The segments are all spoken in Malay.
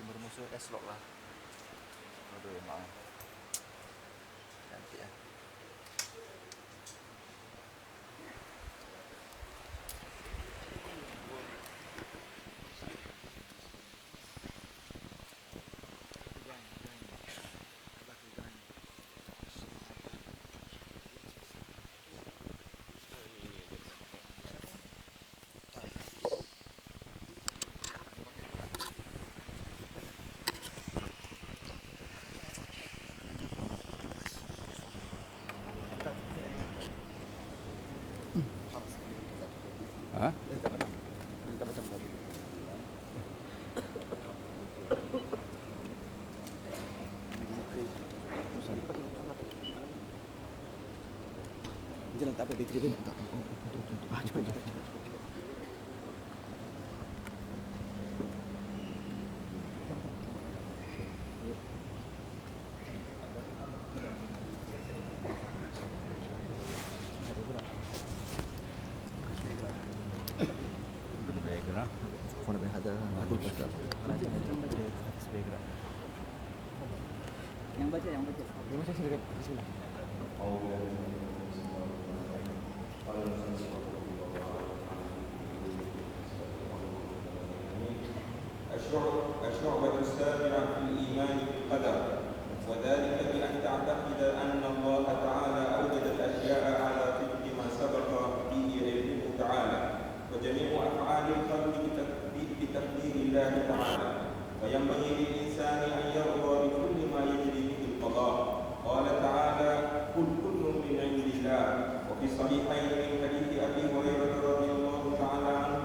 Bermusuh eslok lah. Aduh, maaf. Cantik ya. Hah? Jalan tak apa dia tak. Cepat. Yang baca. Dia baca sedikit. Bismillah. الشعبة السابعة في الإيمان بالقدر، وذلك بأن تعتقد أن الله تعالى أوجد الأشياء على طبق ما سبق به علمه تعالى، وجميع أفعال الخلق بتقدير الله تعالى، وينبغي للإنسان أن يرضى بكل ما يجري به القضاء. قال تعالى: قل كل من عند الله. وفي الصحيحين من حديث أبي هريرة رضي الله تعالى عنه: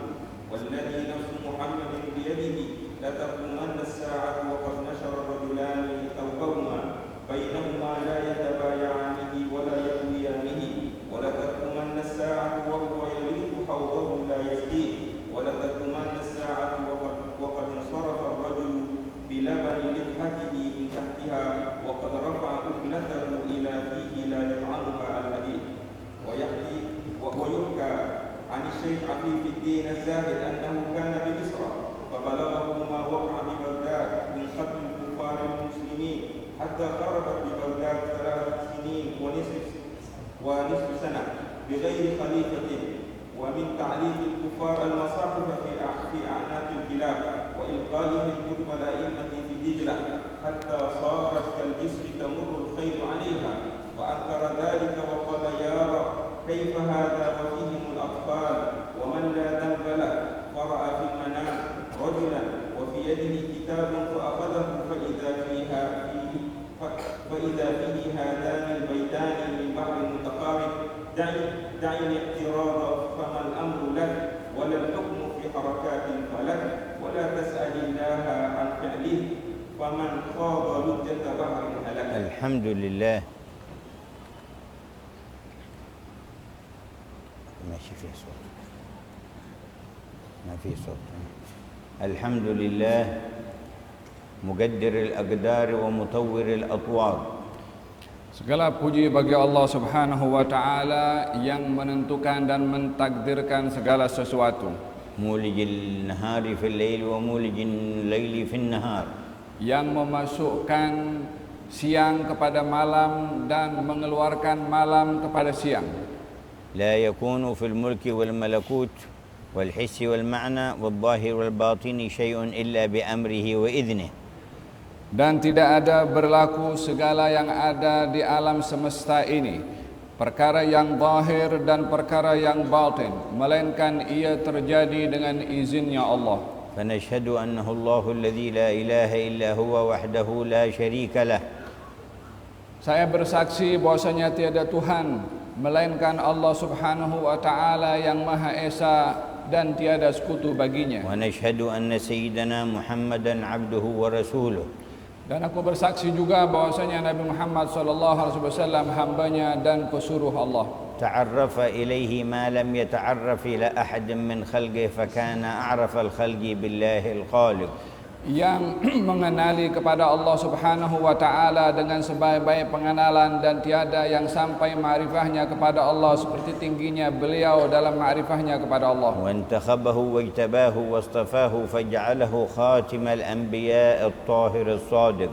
والذي نفس محمد بيده لتقومن الساعة وقد نشر الرجلان ثوبهما بينهما لا يتبايعانه ولا يرويانه، ولتقومن الساعة وهو يريد حوضه لا يسقيه، ولتقومن الساعة وقد انصرف الرجل بلبن لحيته من تحتها وقد رفع أكلته إلى فيه لا يطعمها الحديث. ويحكى عن الشيخ عفيف الدين الزاهد أنه كان بمصر فبلغه ما وقع ببغداد من قتل كفار المسلمين حتى خرجت ببغداد 3 سنين ونصف سنة بغير خليفة، ومن تعليق الكفار المصاحف في أعناق الكلاب وإلقائهم الكتب الأئمة في دجلة حتى صارت كالجسر تمر الخيل عليها، وأنكر ذلك وقال: يا رب كيف هذا وفيهم الأطفال ومن لا ذنب له؟ فرأى في المنام رجلا وفي يده كتاب فأخذه فإذا فيه دع الاعتراض فما الأمر لك ولا الحكم في حركات الفلك ولا تسأل الله عن فعله فمن خاض لجة بحر هلك. الحمد لله. ماشي في صوت، ما في صوت. الحمد لله مقدر الأقدار ومطور الأطوار. Segala puji bagi Allah Subhanahu wa taala yang menentukan dan mentakdirkan segala sesuatu. مولج النهار في الليل ومولج الليل في النهار. Yang memasukkan siang kepada malam dan mengeluarkan malam kepada siang. لا يكون في الملك والملكوت والحس والمعنى والظاهر والباطن شيء إلا بأمره وإذنه. Dan tidak ada berlaku segala yang ada di alam semesta ini, perkara yang zahir dan perkara yang batin, melainkan ia terjadi dengan izinnya Allah. فنشهد أنه الله الذي لا إله إلا هو وحده لا شريك له. Saya bersaksi bahwasanya tiada Tuhan melainkan Allah Subhanahu wa taala yang Maha Esa dan tiada sekutu baginya. ونشهد أن سيدنا محمدا عبده ورسوله. Dan aku bersaksi juga bahwasanya Nabi Muhammad sallallahu alaihi wasallam hambanya dan pesuruh Allah. تعرف إليه ما لم يتعرف إلى أحد من خلقه فكان أعرف الخلق بالله الخالق. Yang mengenali kepada Allah Subhanahu wa taala dengan sebaik-baik pengenalan dan tiada yang sampai ma'rifahnya kepada Allah seperti tingginya beliau dalam ma'rifahnya kepada Allah. وانتخبه واجتباه واصطفاه فجعله خاتم الأنبياء الطاهر الصادق.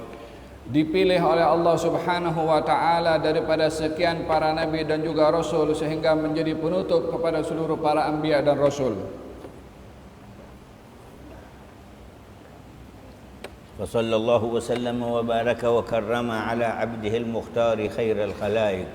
Dipilih oleh Allah Subhanahu wa taala daripada sekian para nabi dan juga rasul sehingga menjadi penutup kepada seluruh para anbiya dan rasul. فصلى الله وسلم وبارك وكرم على عبده المختار خير الخلائق.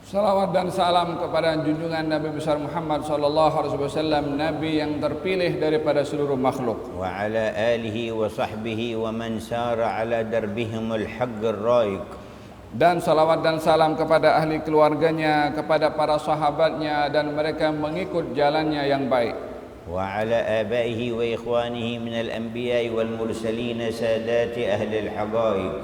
Salawat dan salam kepada junjungan Nabi besar Muhammad sallallahu alaihi wasallam, nabi yang terpilih daripada seluruh makhluk. وعلى آله وصحبه ومن سار على دربهم الحق الرائق. Dan salawat dan salam kepada ahli keluarganya, kepada para sahabatnya dan mereka mengikut jalannya yang baik. وعلى آبائه وإخوانه من الأنبياء والمرسلين سادات أهل الحقائق.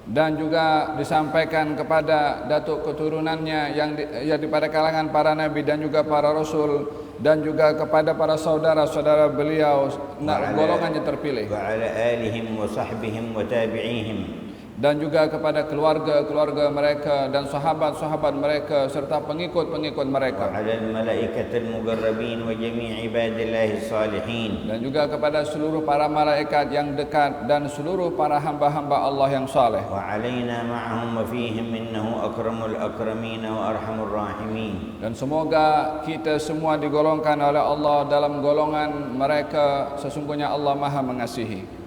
Dan juga disampaikan kepada datuk keturunannya yang daripada kalangan para nabi dan juga para rasul, dan juga kepada para saudara-saudara beliau golongannya terpilih. وعلى آلهم وصحبهم وتابعيهم. Dan juga kepada keluarga-keluarga mereka dan sahabat-sahabat mereka serta pengikut-pengikut mereka. وعلى الملائكة المقربين وجميع عباد الله الصالحين. Dan juga kepada seluruh para malaikat yang dekat dan seluruh para hamba-hamba Allah yang saleh. وعلينا معهم وفيهم إنه أكرم الأكرمين وأرحم الراحمين. Dan semoga kita semua digolongkan oleh Allah dalam golongan mereka, sesungguhnya Allah Maha mengasihi.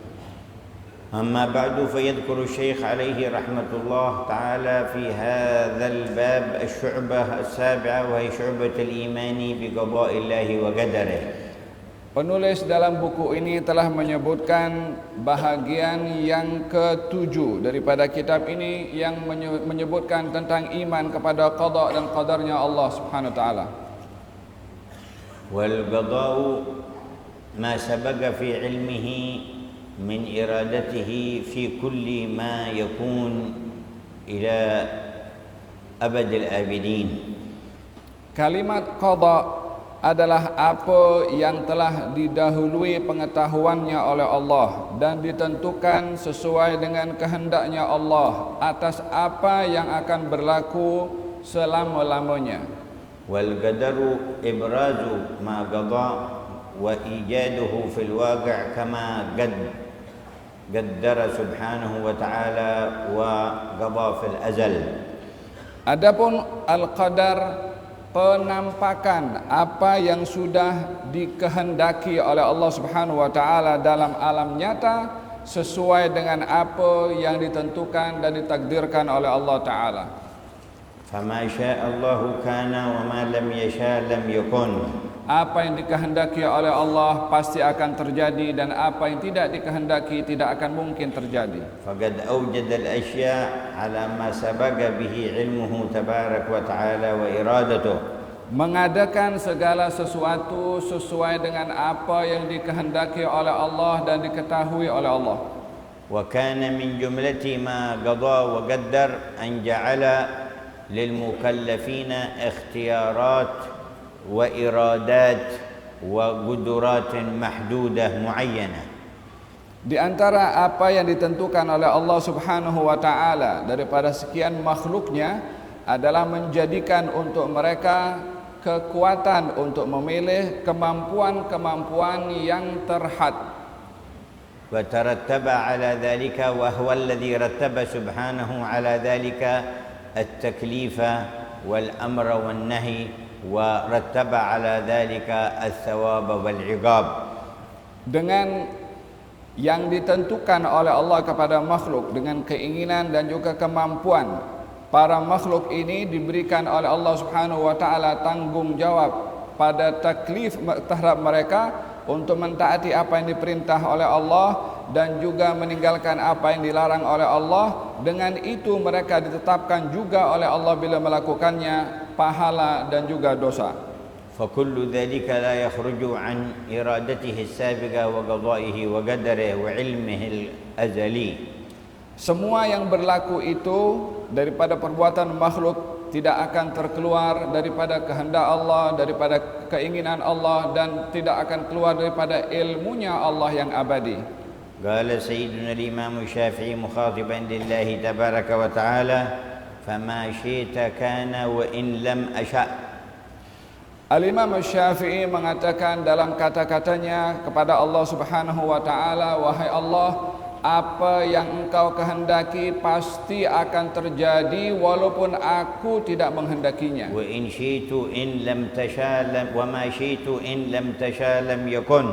أما بعد فيذكر الشيخ عليه رحمة الله تعالى في هذا الباب الشعبة السابعة وهي شعبة الإيمان بقضاء الله وقدره. Penulis dalam buku ini telah menyebutkan bahagian yang ke-7 daripada kitab ini yang menyebutkan tentang iman kepada qada dan qadarnya Allah Subhanahu wa taala. والقضاء ما سبق في علمه من إرادته في كل ما يكون إلى أبد الآبدين. Kalimat qada adalah apa yang telah didahului pengetahuannya oleh Allah dan ditentukan sesuai dengan kehendaknya Allah atas apa yang akan berlaku selama-lamanya. والقدر إبراز ما قضى وإيجاده في الواقع كما قدر سبحانه وتعالى وقضى في الأزل. Adapun al-qadar, penampakan apa yang sudah dikehendaki oleh Allah Subhanahu wa taala dalam alam nyata sesuai dengan apa yang ditentukan dan ditakdirkan oleh Allah taala. فما شاء الله كان وما لم يشاء لم يكن. Apa yang dikehendaki oleh Allah pasti akan terjadi dan apa yang tidak dikehendaki tidak akan mungkin terjadi. فقد أوجد الأشياء على ما سبق به علمه تبارك وتعالى وإرادته. mengadakan segala sesuatu sesuai dengan apa yang dikehendaki oleh Allah dan diketahui oleh Allah. وكان من جملة ما قضى وقدر أن جعل للمكلفين اختيارات وإرادات وقدرات محدودة معينة. Di antara apa yang ditentukan oleh Allah Subhanahu wa taala daripada sekian makhluknya adalah menjadikan untuk mereka kekuatan untuk memilih kemampuan-kemampuan yang terhad. وترتب على ذلك وهو الذي رتب سبحانه على ذلك التكليف والأمر والنهي ورتب على ذلك الثواب والعقاب. Dengan yang ditentukan oleh Allah kepada makhluk dengan keinginan dan juga kemampuan, para makhluk ini diberikan oleh Allah Subhanahu wa taala tanggungjawab pada taklif terhadap mereka untuk mentaati apa yang diperintah oleh Allah dan juga meninggalkan apa yang dilarang oleh Allah. Dengan itu mereka ditetapkan juga oleh Allah bila melakukannya pahala dan juga dosa. فكل ذلك لا يخرج عن إرادته السابقة وقضائه وقدره وعلمه الأزلي. Semua yang berlaku itu daripada perbuatan makhluk tidak akan terkeluar daripada kehendak Allah, daripada keinginan Allah, dan tidak akan keluar daripada ilmunya Allah yang abadi. قال سيدنا الإمام الشافعي مخاطبا لله تبارك وتعالى فما شئت كان وإن لم أشأ. Al-Imam Syafi'i mengatakan dalam kata-katanya kepada Allah Subhanahu wa taala, wahai Allah, apa yang engkau kehendaki pasti akan terjadi walaupun aku tidak menghendakinya. وإن شئت إن لم تشاء وما شئت إن لم تشاء لم يكن.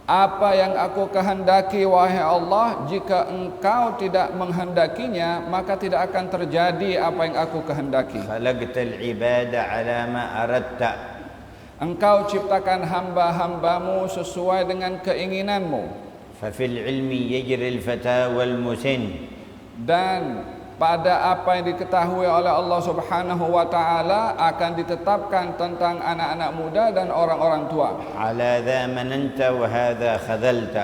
Apa yang aku kehendaki wahai Allah, jika engkau tidak menghendakinya maka tidak akan terjadi apa yang aku kehendaki. خلقت العباد على ما أردت. Engkau ciptakan hamba-hambamu sesuai dengan keinginanmu. ففي العلم يجري الفتى والمسن. Dan pada apa yang diketahui oleh Allah Subhanahu wa taala akan ditetapkan tentang anak-anak muda dan orang-orang tua. على ذا مننت وهذا خذلت.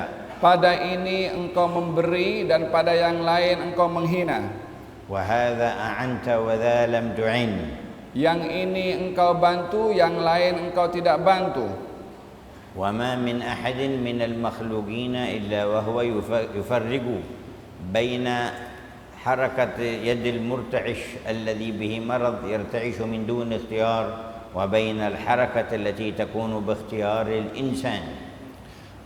Pada ini engkau memberi dan pada yang lain engkau menghina. وهذا أعنت وذا لم تعن. Yang ini engkau bantu, yang lain engkau tidak bantu. وما من أحد من المخلوقين إلا وهو يفرق بين حركة يد المرتعش الذي به مرض يرتعش من دون اختيار وبين الحركة التي تكون باختيار الإنسان.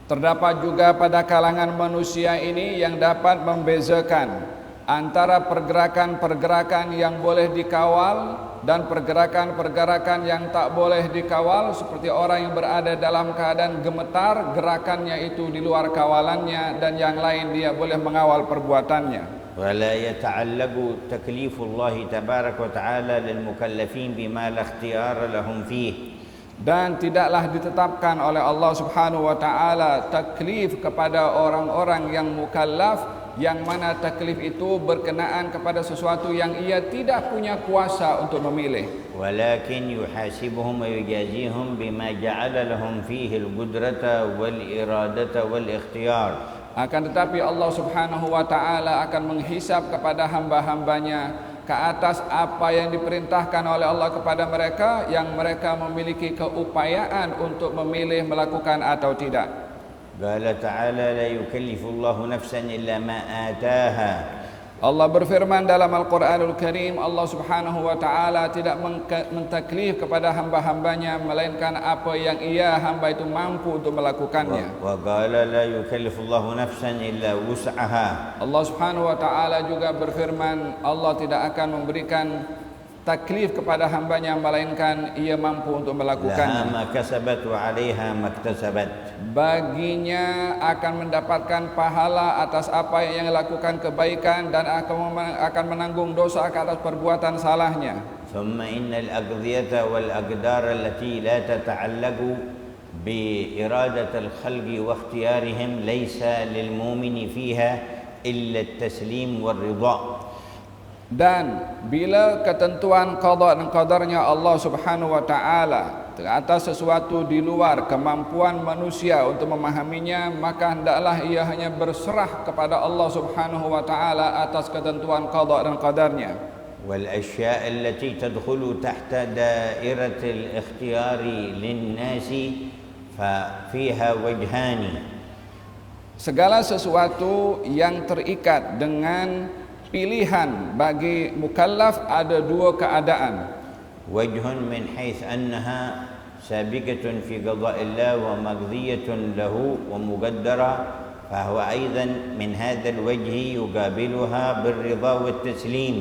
Terdapat juga pada kalangan manusia ini yang dapat membezakan antara pergerakan-pergerakan yang boleh dikawal dan pergerakan-pergerakan yang tak boleh dikawal, seperti orang yang berada dalam keadaan gemetar, gerakannya itu di luar kawalannya, dan yang lain dia boleh mengawal perbuatannya. ولا يتعلق تكليف الله تبارك وتعالى للمكلفين بما لا اختيار لهم فيه. Dan tidaklah ditetapkan oleh Allah Subhanahu wa taala taklif kepada orang-orang yang mukallaf, yang mana taklif itu berkenaan kepada sesuatu yang ia tidak punya kuasa untuk memilih. ولكن يحاسبهم ويجازيهم بما جعل لهم فيه القدرة والإرادة والاختيار. Akan tetapi Allah Subhanahu wa taala akan menghisab kepada hamba-hambanya ke atas apa yang diperintahkan oleh Allah kepada mereka, yang mereka memiliki keupayaan untuk memilih melakukan atau tidak. قال تعالى لا يكلف الله نفسا إلا ما آتاها. Allah berfirman dalam Al-Quranul Karim, Allah Subhanahu wa taala tidak mentaklif kepada hamba-hambanya melainkan apa yang ia hamba itu mampu untuk melakukannya. وقال لا يكلف الله نفسا إلا وسعها. Allah Subhanahu wa taala juga berfirman, Allah tidak akan memberikan taklif kepada hambanya melainkan ia mampu untuk لها melakukannya. ما كسبت وعليها ما اكتسبت. Baginya akan mendapatkan pahala atas apa yang lakukan kebaikan, dan akan menanggung dosa atas perbuatan salahnya. ثم إن الأقضية والأقدار التي لا تتعلق بإرادة الخلق واختيارهم ليس للمؤمن فيها إلا التسليم والرضا. Dan bila ketentuan qada dan qadarnya Allah Subhanahu wa taala atas sesuatu di luar kemampuan manusia untuk memahaminya, maka hendaklah ia hanya berserah kepada Allah Subhanahu wa taala atas ketentuan qada dan qadarnya. والأشياء التي تدخل تحت دائرة الاختيار للناس ففيها وجهان. Segala sesuatu yang terikat dengan pilihan bagi mukallaf ada dua keadaan. وجه من حيث أنها سابقة في قضاء الله ومقضية له ومقدرة، فهو أيضا من هذا الوجه يقابلها بالرضا والتسليم.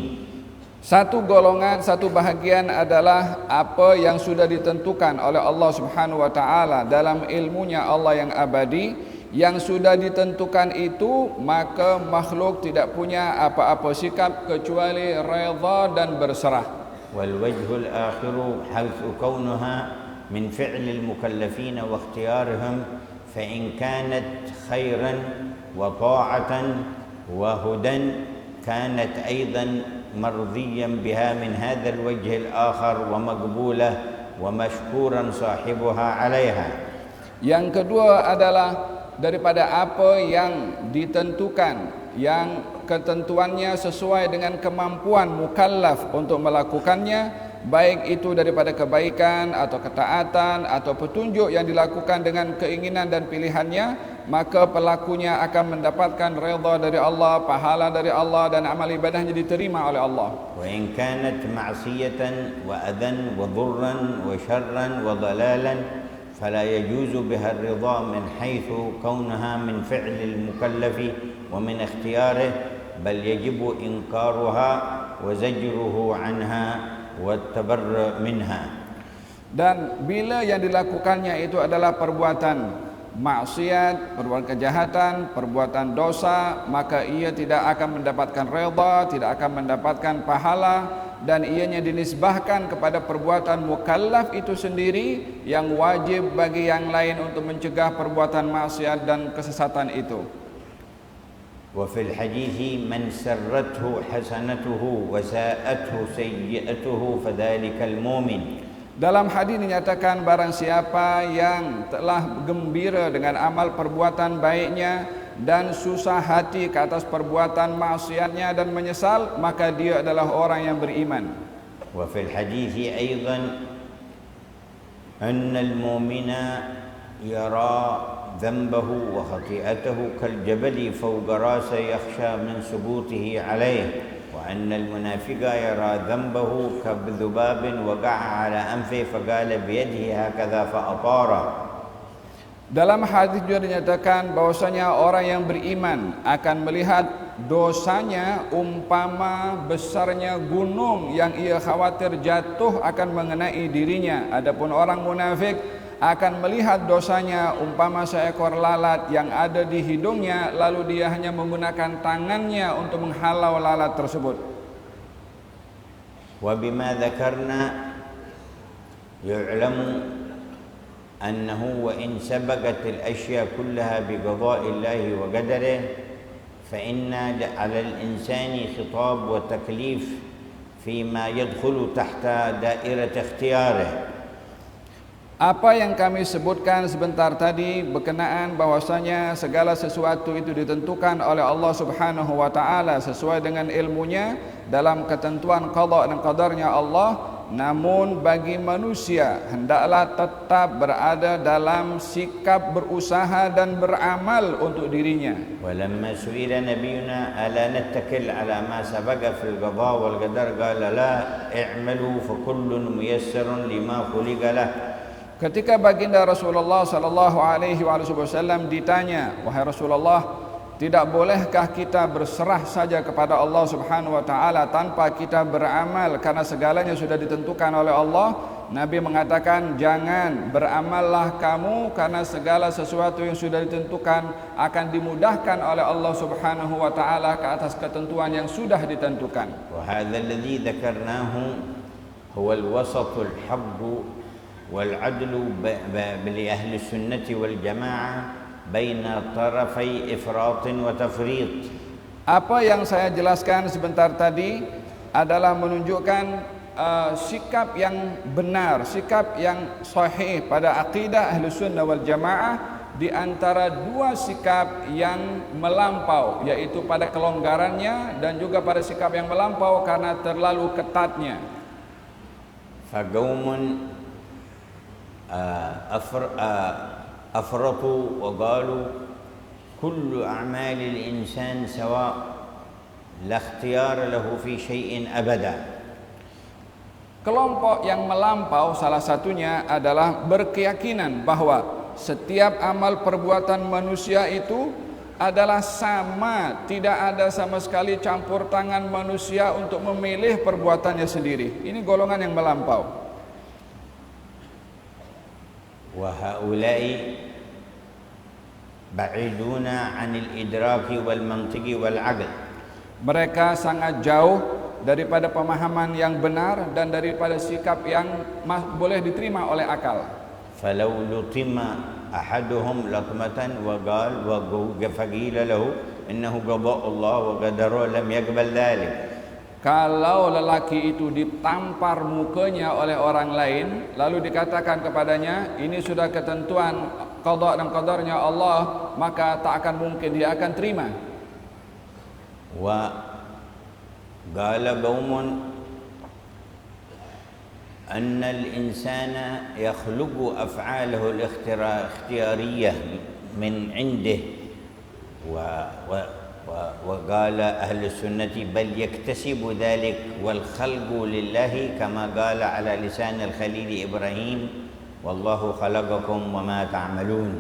Satu golongan, satu bahagian adalah apa yang sudah ditentukan oleh Allah Subhanahu wa taala dalam ilmunya Allah yang abadi. Yang sudah ditentukan itu, maka makhluk tidak punya apa-apa sikap kecuali redha dan berserah. والوجه الآخر حيث كونها من فعل المكلفين واختيارهم، فإن كانت خيرا وطاعة وهدى كانت أيضا مرضيا بها من هذا الوجه الآخر ومقبولة ومشكورا صاحبها عليها. Yang kedua adalah daripada apa yang ditentukan, yang ketentuannya sesuai dengan kemampuan mukallaf untuk melakukannya, baik itu daripada kebaikan atau ketaatan atau petunjuk yang dilakukan dengan keinginan dan pilihannya, maka pelakunya akan mendapatkan redha dari Allah, pahala dari Allah, dan amal ibadahnya diterima oleh Allah. وإن كانت معصية وأذى وضرا وشرا وضلالا فلا يجوز بها الرضا من حيث كونها من فعل المكلف ومن اختياره، بل يجب إنكارها وزجره عنها والتبرؤ منها. Dan bila yang dilakukannya itu adalah perbuatan maksiat, perbuatan kejahatan, perbuatan dosa, maka ia tidak akan mendapatkan redha, tidak akan mendapatkan pahala, dan ianya dinisbahkan kepada perbuatan mukallaf itu sendiri yang wajib bagi yang lain untuk mencegah perbuatan maksiat dan kesesatan itu. وفي الحديث من سرته حسنته وساءته سيئته فذلك المؤمن. Dalam hadis dinyatakan barang siapa yang telah gembira dengan amal perbuatan baiknya dan susah hati ke atas perbuatan maksiatnya dan menyesal, maka dia adalah orang yang beriman. وفي الحديث أيضا أن المؤمن يرى ذنبه وخطيئته كالجبل فوق راسه يخشى من سقوطه عليه، وأن المنافق يرى ذنبه كذباب وقع على أنفه فقال بيده هكذا فأطاره. Dalam hadis juga dinyatakan bahwasanya orang yang beriman akan melihat dosanya umpama besarnya gunung yang ia khawatir jatuh akan mengenai dirinya. Adapun orang munafik akan melihat dosanya umpama seekor lalat yang ada di hidungnya, lalu dia hanya menggunakan tangannya untuk menghalau lalat tersebut. وبما ذكرنا يعلم أنه وإن سبقت الأشياء كلها بقضاء الله وقدره فإن على الإنسان خطاب وتكليف فيما يدخل تحت دائرة اختياره. Apa yang kami sebutkan sebentar tadi berkenaan bahwasanya segala sesuatu itu ditentukan oleh Allah Subhanahu wa taala sesuai dengan ilmunya dalam ketentuan qada dan qadarnya Allah. Namun bagi manusia hendaklah tetap berada dalam sikap berusaha dan beramal untuk dirinya. ولما سئل نبينا ألا نتكل على ما سبق في القضاء والقدر قال لا اعملوا فكل ميسر لما خلق له. Ketika baginda Rasulullah sallallahu alaihi wasallam ditanya, "Wahai Rasulullah, tidak bolehkah kita berserah saja kepada Allah Subhanahu wa taala tanpa kita beramal karena segalanya sudah ditentukan oleh Allah?" Nabi mengatakan, "Jangan, beramallah kamu karena segala sesuatu yang sudah ditentukan akan dimudahkan oleh Allah Subhanahu wa taala ke atas ketentuan yang sudah ditentukan." وهذا الذي ذكرناه هو الوسط الحق والعدل لأهل السنة والجماعة بين طرفي إفراط وتفريط. Apa yang saya jelaskan sebentar tadi adalah menunjukkan sikap yang benar, sikap yang sahih pada akidah Ahlussunnah wal Jamaah di antara dua sikap yang melampau, yaitu pada kelonggarannya dan juga pada sikap yang melampau karena terlalu ketatnya. فقوم أفرطوا وقالوا كل أعمال الإنسان سواء لا اختيار له في شيء أبدا. Kelompok yang melampau salah satunya adalah berkeyakinan bahwa setiap amal perbuatan manusia itu adalah sama, tidak ada sama sekali campur tangan manusia untuk memilih perbuatannya sendiri. Ini golongan yang melampau. وهؤلاء بعيدون عن الإدراك والمنطق والعقل. Mereka sangat jauh daripada pemahaman yang benar dan daripada sikap yang boleh diterima oleh akal. فلو لطم أحدهم لطمة وقال فقيل له إنه قضاء الله وقدره لم يقبل ذلك. Kalau lelaki itu ditampar mukanya oleh orang lain, lalu dikatakan kepadanya, ini sudah ketentuan qada dan qadarnya Allah, maka tak akan mungkin dia akan terima. وقال قوم أن الإنسان يخلق أفعاله الاختيارية من عنده وقال أهل السنة بل يكتسب ذلك والخلق لله كما قال على لسان الخليل إبراهيم والله خلقكم وما تعملون.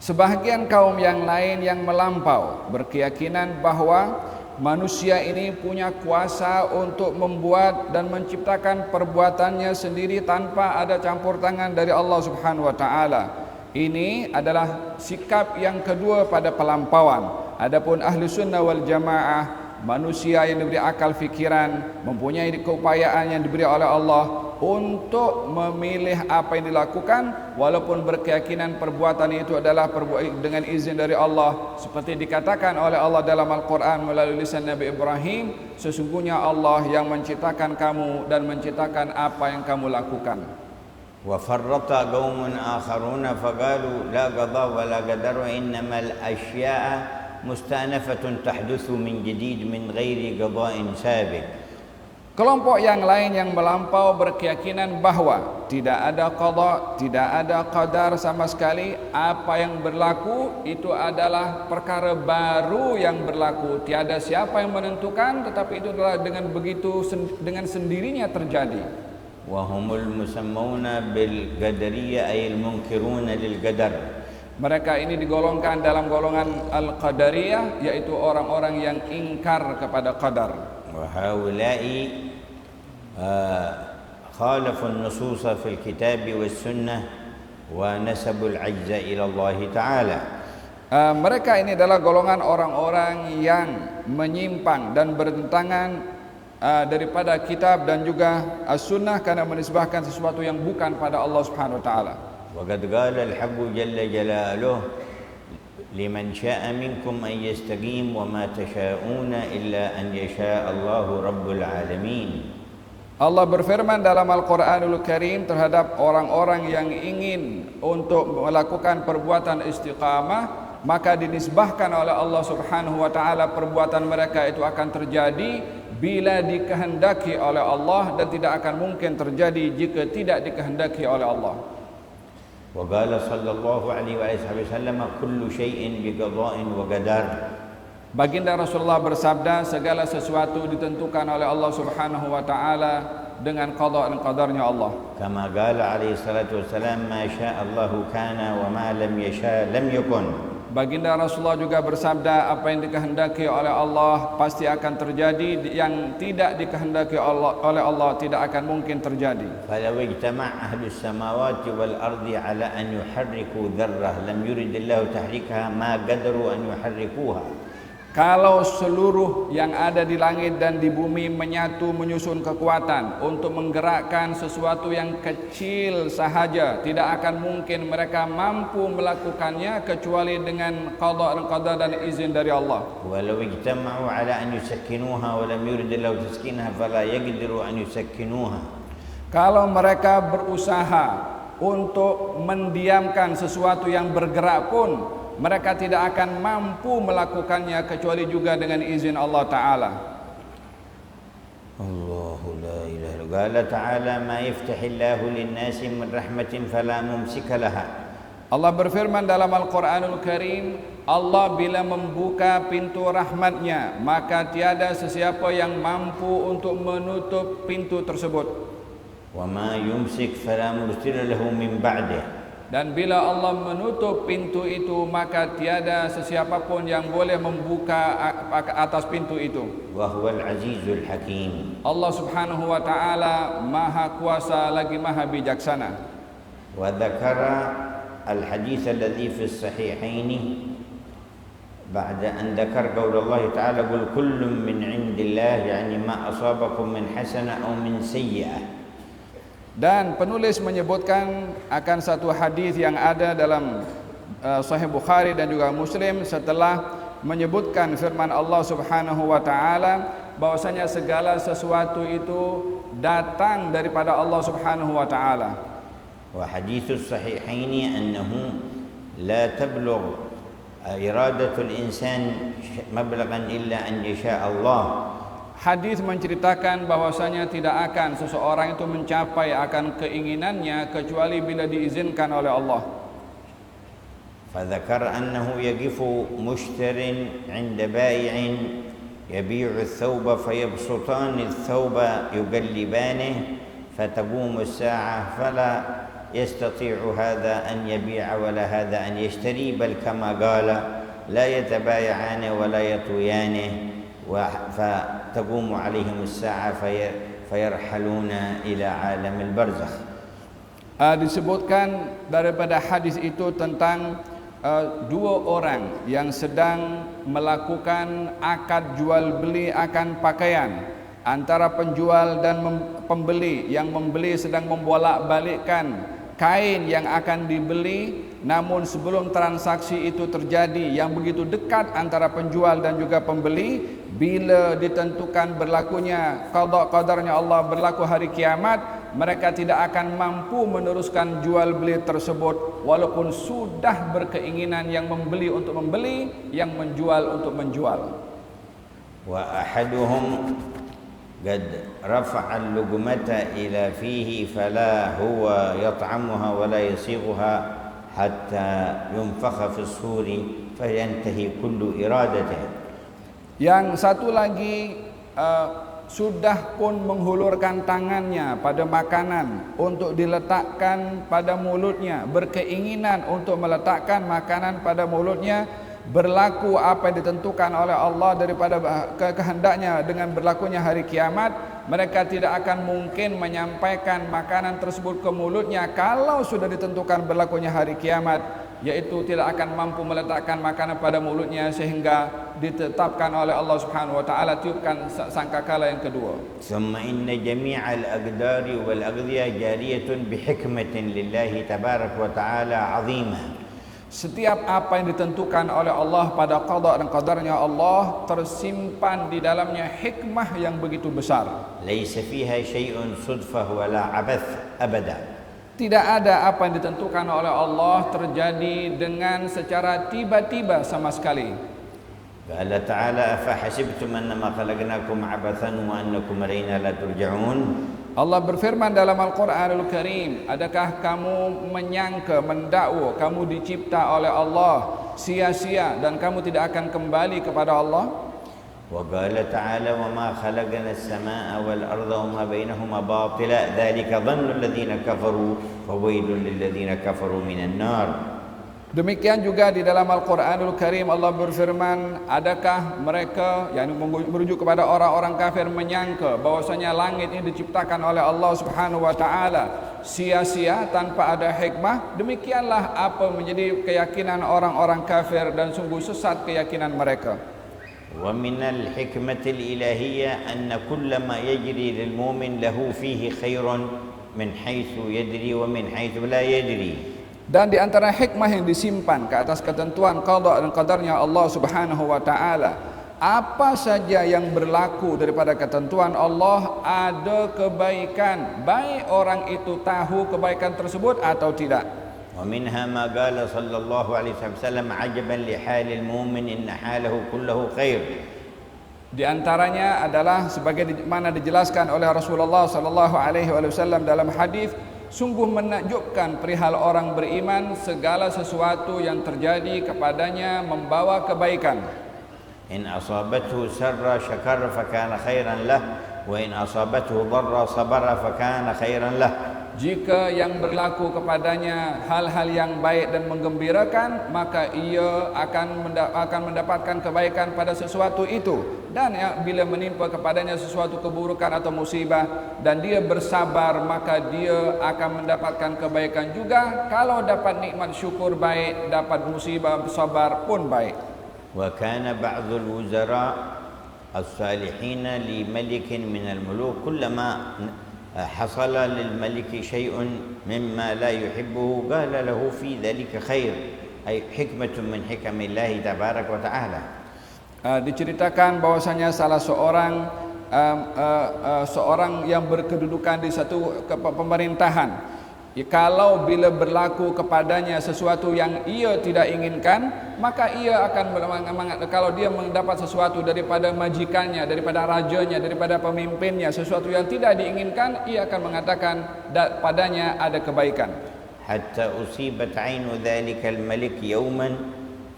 Sebahagian kaum yang lain yang melampau berkeyakinan bahwa manusia ini punya kuasa untuk membuat dan menciptakan perbuatannya sendiri tanpa ada campur tangan dari Allah Subhanahu wa taala. Ini adalah sikap yang kedua pada pelampauan. Adapun ahli sunnah wal jamaah, manusia yang diberi akal fikiran, mempunyai keupayaan yang diberi oleh Allah untuk memilih apa yang dilakukan, walaupun berkeyakinan perbuatan itu adalah dengan izin dari Allah, seperti dikatakan oleh Allah dalam Al-Quran melalui lisan Nabi Ibrahim, sesungguhnya Allah yang menciptakan kamu dan menciptakan apa yang kamu lakukan. وفرط قوم آخرون فقالوا لا قضاء ولا قدر إنما الأشياء مستأنفة تحدث من جديد من غير قضاء سابق. Kelompok yang lain yang melampau berkeyakinan bahwa tidak ada qada, tidak ada qadar sama sekali. Apa yang berlaku itu adalah perkara baru yang berlaku. Tiada siapa yang menentukan, tetapi itu adalah dengan sendirinya terjadi. وهم المسمون بالقدرية أي المنكرون للقدر. Mereka ini digolongkan dalam golongan Al-Qadariyah, yaitu orang-orang yang ingkar kepada qadar. وهؤلاء خالفوا النصوص في الكتاب والسنة ونسبوا العجز إلى الله تعالى. Mereka ini adalah golongan orang-orang yang menyimpang dan bertentangan daripada kitab dan juga as-sunnah karena menisbahkan sesuatu yang bukan pada Allah Subhanahu wa taala. وقد قال الحق جل جلاله لمن شاء منكم أن يستقيم وما تشاءون إلا أن يشاء الله رب العالمين. Allah berfirman dalam Al-Quranul Karim terhadap orang-orang yang ingin untuk melakukan perbuatan istiqamah, maka dinisbahkan oleh Allah Subhanahu wa taala perbuatan mereka itu akan terjadi bila dikehendaki oleh Allah, dan tidak akan mungkin terjadi jika tidak dikehendaki oleh Allah. وقال صلى الله عليه وسلم كل شيء بقضاء وقدر. Baginda Rasulullah bersabda, segala sesuatu ditentukan oleh Allah Subhanahu wa taala dengan qada dan qadarnya Allah. كما قال عليه الصلاة والسلام ما شاء الله كان وما لم يشاء لم يكن. Baginda Rasulullah juga bersabda, apa yang dikehendaki oleh Allah pasti akan terjadi, yang tidak dikehendaki oleh Allah tidak akan mungkin terjadi. فلو اجتمع أهل السماوات والأرض على أن يحركوا ذرة لم يرد الله تحريكها ما قدروا أن يحركوها. Kalau seluruh yang ada di langit dan di bumi menyatu menyusun kekuatan untuk menggerakkan sesuatu yang kecil sahaja, tidak akan mungkin mereka mampu melakukannya kecuali dengan qada dan qadar dan izin dari Allah. ولو اجتمعوا على أن يسكنوها ولم يرد الله تسكينها فلا يقدروا أن يسكنوها. Kalau mereka berusaha untuk mendiamkan sesuatu yang bergerak pun, mereka tidak akan mampu melakukannya kecuali juga dengan izin Allah Ta'ala. الله لا إله إلا هو. قال تعالى ما يفتح الله للناس من رحمة فلا ممسك لها. Allah berfirman dalam Al-Quranul Karim, Allah bila membuka pintu rahmatnya, maka tiada sesiapa yang mampu untuk menutup pintu tersebut. وما يمسك فلا مرسل له من بعده. Dan bila Allah menutup pintu itu, maka tiada sesiapa pun yang boleh membuka atas pintu itu. وهو العزيز الحكيم. Allah Subhanahu wa taala Maha Kuasa lagi Maha Bijaksana. وذكر الحديث الذي في الصحيحين بعد أن ذكر قول الله تعالى قل كل من عند الله يعني ما أصابكم من حسنة أو من سيئة. Dan penulis menyebutkan akan satu hadis yang ada dalam Sahih Bukhari dan juga Muslim setelah menyebutkan firman Allah Subhanahu wa taala bahwasanya segala sesuatu itu datang daripada Allah Subhanahu wa taala. Wa haditsus sahihaini annahu la tablugh iradatul insan mablaghan illa an yasha Allah. Hadis menceritakan bahwasanya tidak akan seseorang itu mencapai akan keinginannya kecuali bila diizinkan oleh Allah. فذكر أنه يقف مشتر عند بائع يبيع الثوب فيبسطان الثوب يقلبانه فتقوم الساعة فلا يستطيع هذا أن يبيع ولا هذا أن يشتري بل كما قال لا يتبايعان ولا يطويانه فتقوم عليهم الساعة فيرحلون إلى عالم البرزخ. Disebutkan daripada hadis itu tentang dua orang yang sedang melakukan akad jual beli akan pakaian antara penjual dan pembeli. Yang membeli sedang membolak-balikkan kain yang akan dibeli, namun sebelum transaksi itu terjadi yang begitu dekat antara penjual dan juga pembeli, bila ditentukan berlakunya qada qadarnya Allah, berlaku hari kiamat, mereka tidak akan mampu meneruskan jual beli tersebut walaupun sudah berkeinginan yang membeli untuk membeli, yang menjual untuk menjual. Wa ahaduhum قد رفع اللقمة إلى فيه فلا هو يطعمها ولا يصيغها حتى ينفخ في الصور فينتهي كل إرادته. Yang satu lagi sudah pun menghulurkan tangannya pada makanan untuk diletakkan pada mulutnya, berkeinginan untuk meletakkan makanan pada mulutnya, berlaku apa yang ditentukan oleh Allah daripada kehendaknya dengan berlakunya hari kiamat, mereka tidak akan mungkin menyampaikan makanan tersebut ke mulutnya kalau sudah ditentukan berlakunya hari kiamat, yaitu tidak akan mampu meletakkan makanan pada mulutnya sehingga ditetapkan oleh Allah Subhanahu wa taala tiupkan sangkakala yang kedua. ثم إن جميع الأقدار والأغذية جارية بحكمة لله تبارك وتعالى عظيمة. Setiap apa yang ditentukan oleh Allah pada qada dan qadarnya Allah tersimpan di dalamnya hikmah yang begitu besar. ليس فيها شيء صدفة ولا عبث أبدا. Tidak ada apa yang ditentukan oleh Allah terjadi dengan secara tiba-tiba sama sekali. قال تعالى أفحسبتم أنما خلقناكم عبثا وأنكم إلينا لا ترجعون. Allah berfirman dalam Al-Quranul Karim, adakah kamu menyangka, mendakwa kamu dicipta oleh Allah sia-sia dan kamu tidak akan kembali kepada Allah? وقال تعالى وما خلقنا السماء والأرض وما بينهما باطلا ذلك ظن الذين كفروا فويل للذين كفروا من النار. Demikian juga di dalam Al-Quranul Karim Allah berfirman, adakah mereka yang merujuk kepada orang-orang kafir menyangka bahwasanya langit ini diciptakan oleh Allah Subhanahu wa taala sia-sia tanpa ada hikmah? Demikianlah apa menjadi keyakinan orang-orang kafir dan sungguh sesat keyakinan mereka. ومن الحكمة الإلهية أن كل ما يجري للمؤمن له فيه خير من حيث يدري ومن حيث لا يدري. Dan di antara hikmah yang disimpan ke atas ketentuan qada dan qadarnya Allah Subhanahu wa taala, apa saja yang berlaku daripada ketentuan Allah ada kebaikan, baik orang itu tahu kebaikan tersebut atau tidak. ومنها ما قال صلى الله عليه وسلم عجبا لحال المؤمن إن حاله كله خير. Di antaranya adalah sebagaimana dijelaskan oleh Rasulullah sallallahu alaihi wasallam dalam hadis, sungguh menakjubkan perihal orang beriman, segala sesuatu yang terjadi kepadanya membawa kebaikan. إن أصابته سر شكر فكان خيرا له وإن أصابته ضر صبر فكان خيرا له. Jika yang berlaku kepadanya hal-hal yang baik dan menggembirakan, maka ia akan mendapatkan kebaikan pada sesuatu itu. Dan bila menimpa kepadanya sesuatu keburukan atau musibah dan dia bersabar, maka dia akan mendapatkan kebaikan juga. Kalau dapat nikmat syukur baik, dapat musibah sabar pun baik. وكان بعض الوزراء الصالحين لملك من الملوك كلما حصل للملك شيء مما لا يحبه قال له في ذلك خير أي حكمة من حكم الله تبارك وتعالى. Diceritakan bahwasanya salah seorang yang berkedudukan di satu pemerintahan, kalau bila berlaku kepadanya sesuatu yang ia tidak inginkan, maka ia akan kalau dia mendapat sesuatu daripada majikannya, daripada rajanya, daripada pemimpinnya, sesuatu yang tidak diinginkan, ia akan mengatakan padanya ada kebaikan. حتى أصيبت عين ذلك الملك يوما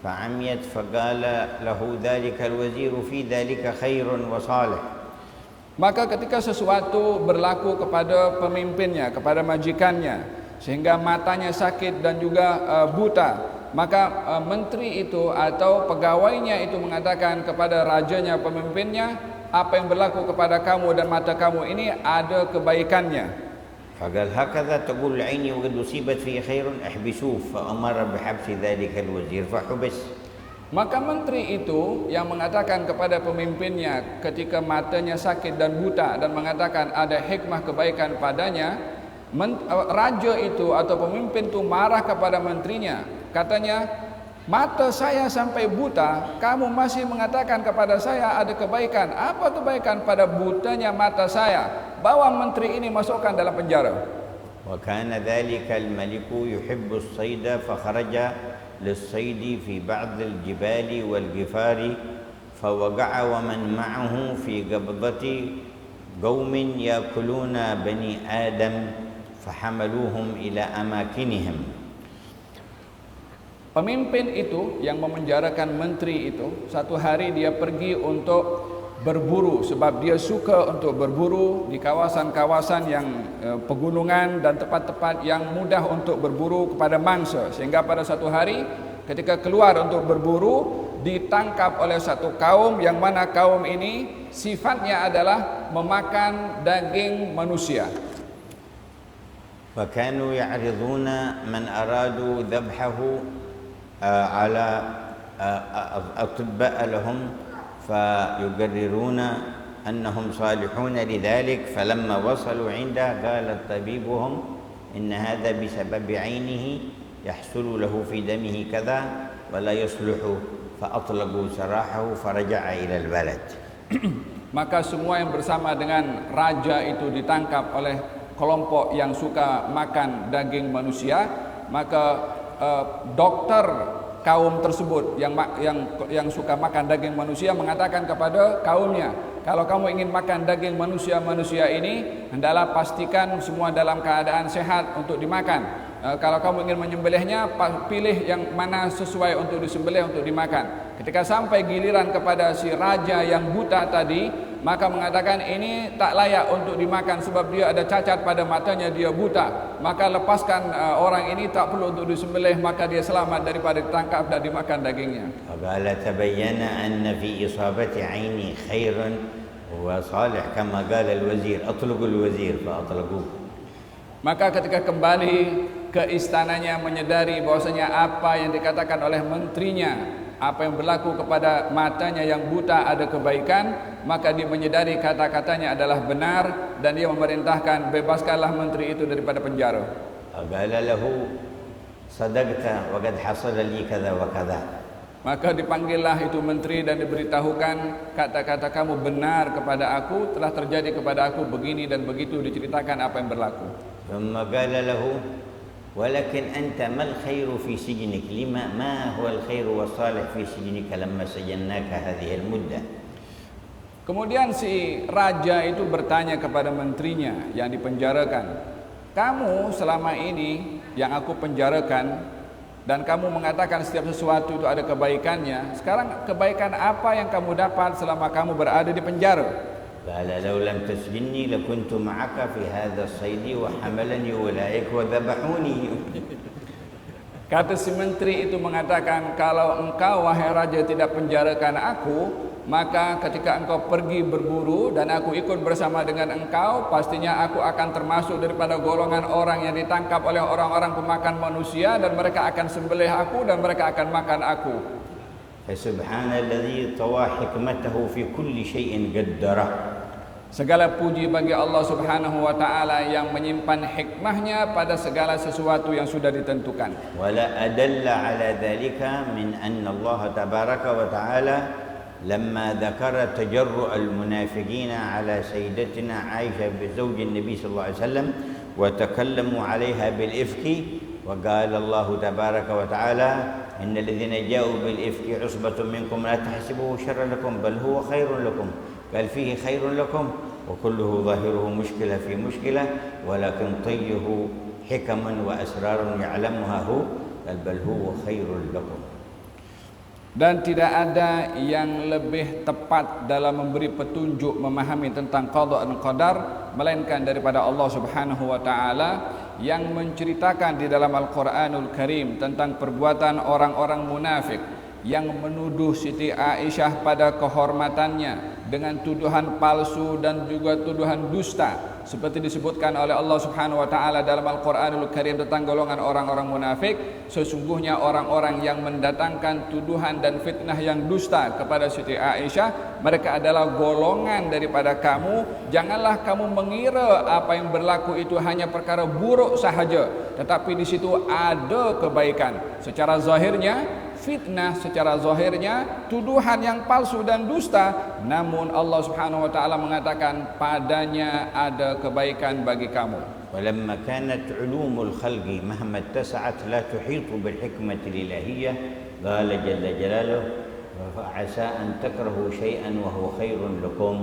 فعميت فقال له ذلك الوزير في ذلك خير وصالح. Maka ketika sesuatu berlaku kepada pemimpinnya, kepada majikannya, sehingga matanya sakit dan juga buta, maka menteri itu atau pegawainya itu mengatakan kepada rajanya, pemimpinnya, apa yang berlaku kepada kamu dan mata kamu ini ada kebaikannya. فقال هكذا تقول عيني وقد أصيبت في خير احبسوه فأمر بحبس ذلك الوزير فحبس. Maka menteri itu yang mengatakan kepada pemimpinnya ketika matanya sakit dan buta dan mengatakan ada hikmah kebaikan padanya, raja itu atau pemimpin itu marah kepada menterinya. Katanya, mata saya sampai buta, kamu masih mengatakan kepada saya ada kebaikan. Apa kebaikan pada butanya mata saya? Bawa menteri ini masukkan dalam penjara. وكان ذلك الملك يحب الصيد فخرج للصيد في بعض الجبال والجفار فوقع ومن معه في قبضة قوم يأكلون بني آدم فحملوهم إلى أماكنهم. Pemimpin itu yang memenjarakan menteri itu, satu hari dia pergi untuk berburu sebab dia suka untuk berburu di kawasan-kawasan yang pegunungan dan tempat-tempat yang mudah untuk berburu kepada mangsa, sehingga pada satu hari ketika keluar untuk berburu ditangkap oleh satu kaum yang mana kaum ini sifatnya adalah memakan daging manusia. وكانوا يعرضون من أرادوا ذبحه على أطباء لهم فيقررون أنهم صالحون لذلك فلما وصلوا عنده قال طبيبهم إن هذا بسبب عينه يحصل له في دمه كذا ولا يصلح فأطلقوا سراحه فرجع إلى البلد. Maka semua yang bersama dengan raja itu ditangkap oleh kelompok yang suka makan daging manusia. Maka dokter kaum tersebut yang suka makan daging manusia mengatakan kepada kaumnya, kalau kamu ingin makan daging manusia ini, hendaklah pastikan semua dalam keadaan sehat untuk dimakan. Kalau kamu ingin menyembelihnya, pilih yang mana sesuai untuk disembelih untuk dimakan. Ketika sampai giliran kepada si raja yang buta tadi, maka mengatakan ini tak layak untuk dimakan sebab dia ada cacat pada matanya, dia buta. Maka lepaskan orang ini, tak perlu untuk disembelih, maka dia selamat daripada ditangkap dan dimakan dagingnya. فقال تبين أن في إصابة عيني خير وصالح كما قال الوزير أطلقوا الوزير فأطلقوه. Maka ketika kembali ke istananya menyadari bahwasanya apa yang dikatakan oleh menterinya apa yang berlaku kepada matanya yang buta ada kebaikan, maka dia menyadari kata-katanya adalah benar dan dia memerintahkan bebaskanlah menteri itu daripada penjara. قال له صدقت وقد حصل لي كذا وكذا. Maka dipanggillah itu menteri dan diberitahukan kata-kata kamu benar kepada aku, telah terjadi kepada aku begini dan begitu, diceritakan apa yang berlaku. ثم قال له ولكن أنت ما الخير في سجنك لما ما هو الخير والصالح في سجنك لما سجناك هذه المدة. Kemudian si raja itu bertanya kepada menterinya yang dipenjarakan, kamu selama ini yang aku penjarakan dan kamu mengatakan setiap sesuatu itu ada kebaikannya, sekarang kebaikan apa yang kamu dapat selama kamu berada di penjara? قال لو لم تسجني لكنت معك في هذا الصيد وحملني أولئك وذبحوني. Kata si menteri itu mengatakan, kalau engkau wahai raja tidak penjarakan aku, maka ketika engkau pergi berburu dan aku ikut bersama dengan engkau, pastinya aku akan termasuk daripada golongan orang yang ditangkap oleh orang-orang pemakan manusia, dan mereka akan sembelih aku dan mereka akan makan aku. فسبحان الذي طوى حكمته في كل شيء قدره. Segala puji bagi Allah Subhanahu wa taala yang menyimpan hikmahnya pada segala sesuatu yang sudah ditentukan. ولا أدل على ذلك من أن الله تبارك وتعالى لما ذكر تجرؤ المنافقين على سيدتنا عائشة بزوج النبي صلى الله عليه وسلم وتكلموا عليها بالإفك، وقال الله تبارك وتعالى إن الذين جاءوا بالإفك عصبة منكم لا تحسبوه شرا لكم بل هو خير لكم، قال فيه خير لكم وكله ظاهره مشكلة في مشكلة ولكن طيه حكما وأسرار يعلمها هو، قال بل هو خير لكم. Dan tidak ada yang lebih tepat dalam memberi petunjuk memahami tentang qada dan qadar melainkan daripada Allah Subhanahu wa taala yang menceritakan di dalam Al-Qur'anul Karim tentang perbuatan orang-orang munafik yang menuduh Siti Aisyah pada kehormatannya dengan tuduhan palsu dan juga tuduhan dusta, seperti disebutkan oleh Allah Subhanahu wa taala dalam Al-Qur'anul Karim tentang golongan orang-orang munafik. Sesungguhnya orang-orang yang mendatangkan tuduhan dan fitnah yang dusta kepada Siti Aisyah, mereka adalah golongan daripada kamu. Janganlah kamu mengira apa yang berlaku itu hanya perkara buruk sahaja, tetapi di situ ada kebaikan. Secara zahirnya fitnah, secara zahirnya tuduhan yang palsu dan dusta, namun Allah Subhanahu wa taala mengatakan padanya ada kebaikan bagi kamu. ولما كانت علوم الخلق مهما اتسعت لا تحيط بالحكمة الإلهية قال جل جلاله وعسى أن تكرهوا شيئا وهو خير لكم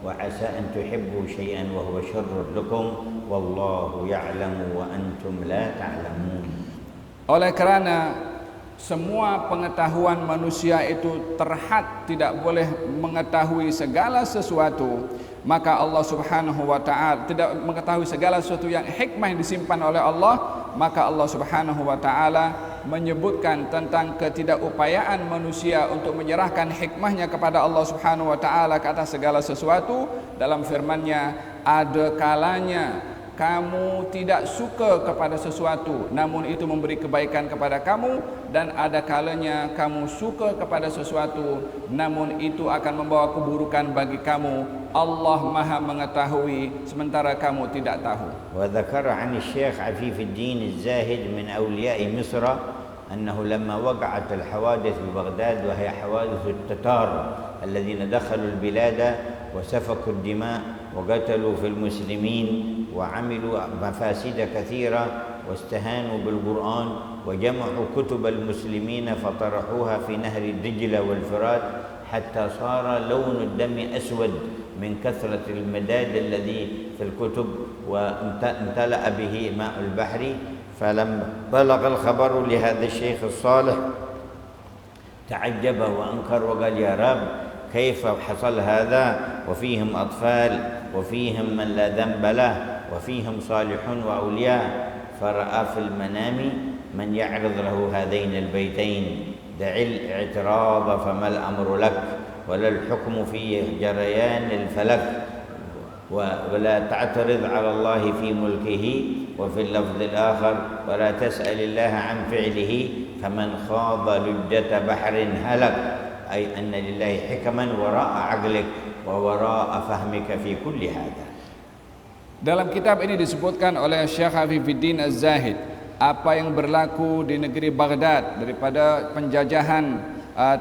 وعسى أن تحبوا شيئا وهو شر لكم والله يعلم وأنتم لا تعلمون. Oleh kerana semua pengetahuan manusia itu terhad, tidak boleh mengetahui segala sesuatu, maka Allah Subhanahu wa taala tidak mengetahui segala sesuatu yang hikmah yang disimpan oleh Allah, maka Allah Subhanahu wa taala menyebutkan tentang ketidakupayaan manusia untuk menyerahkan hikmahnya kepada Allah Subhanahu wa taala ke atas segala sesuatu dalam firman-Nya, ada kalanya kamu tidak suka kepada sesuatu namun itu memberi kebaikan kepada kamu, dan ada kalanya kamu suka kepada sesuatu namun itu akan membawa keburukan bagi kamu. Allah Maha mengetahui sementara kamu tidak tahu. وذكر عن الشيخ عفيف الدين الزاهد من أولياء مصر أنه لما وقعت الحوادث ببغداد وهي حوادث التتار الذين دخلوا البلاد وسفكوا الدماء وقتلوا في المسلمين وعملوا مفاسد كثيرة واستهانوا بالقرآن وجمعوا كتب المسلمين فطرحوها في نهر الدجلة والفرات حتى صار لون الدم أسود من كثرة المداد الذي في الكتب وامتلأ به ماء البحر. فلما بلغ الخبر لهذا الشيخ الصالح تعجب وأنكر وقال يا رب كيف حصل هذا وفيهم أطفال وفيهم من لا ذنب له وفيهم صالحون وأولياء، فرأى في المنام من يعرض له هذين البيتين دع الاعتراض فما الأمر لك ولا الحكم في جريان الفلك ولا تعترض على الله في ملكه، وفي اللفظ الآخر ولا تسأل الله عن فعله كمن خاض لجة بحر هلك أي أن لله حكما وراء عقلك ووراء فهمك في كل هذا. Dalam kitab ini disebutkan oleh Syekh Hafizuddin Az-Zahid apa yang berlaku di negeri Baghdad daripada penjajahan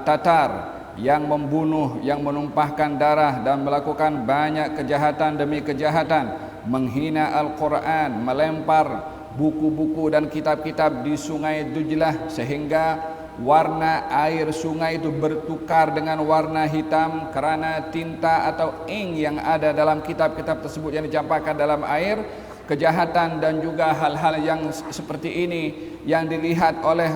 Tatar yang membunuh, yang menumpahkan darah dan melakukan banyak kejahatan demi kejahatan, menghina Al-Quran, melempar buku-buku dan kitab-kitab di sungai Dujlah sehingga warna air sungai itu bertukar dengan warna hitam kerana tinta atau ink yang ada dalam kitab-kitab tersebut yang dicampakkan dalam air. Kejahatan dan juga hal-hal yang seperti ini yang dilihat oleh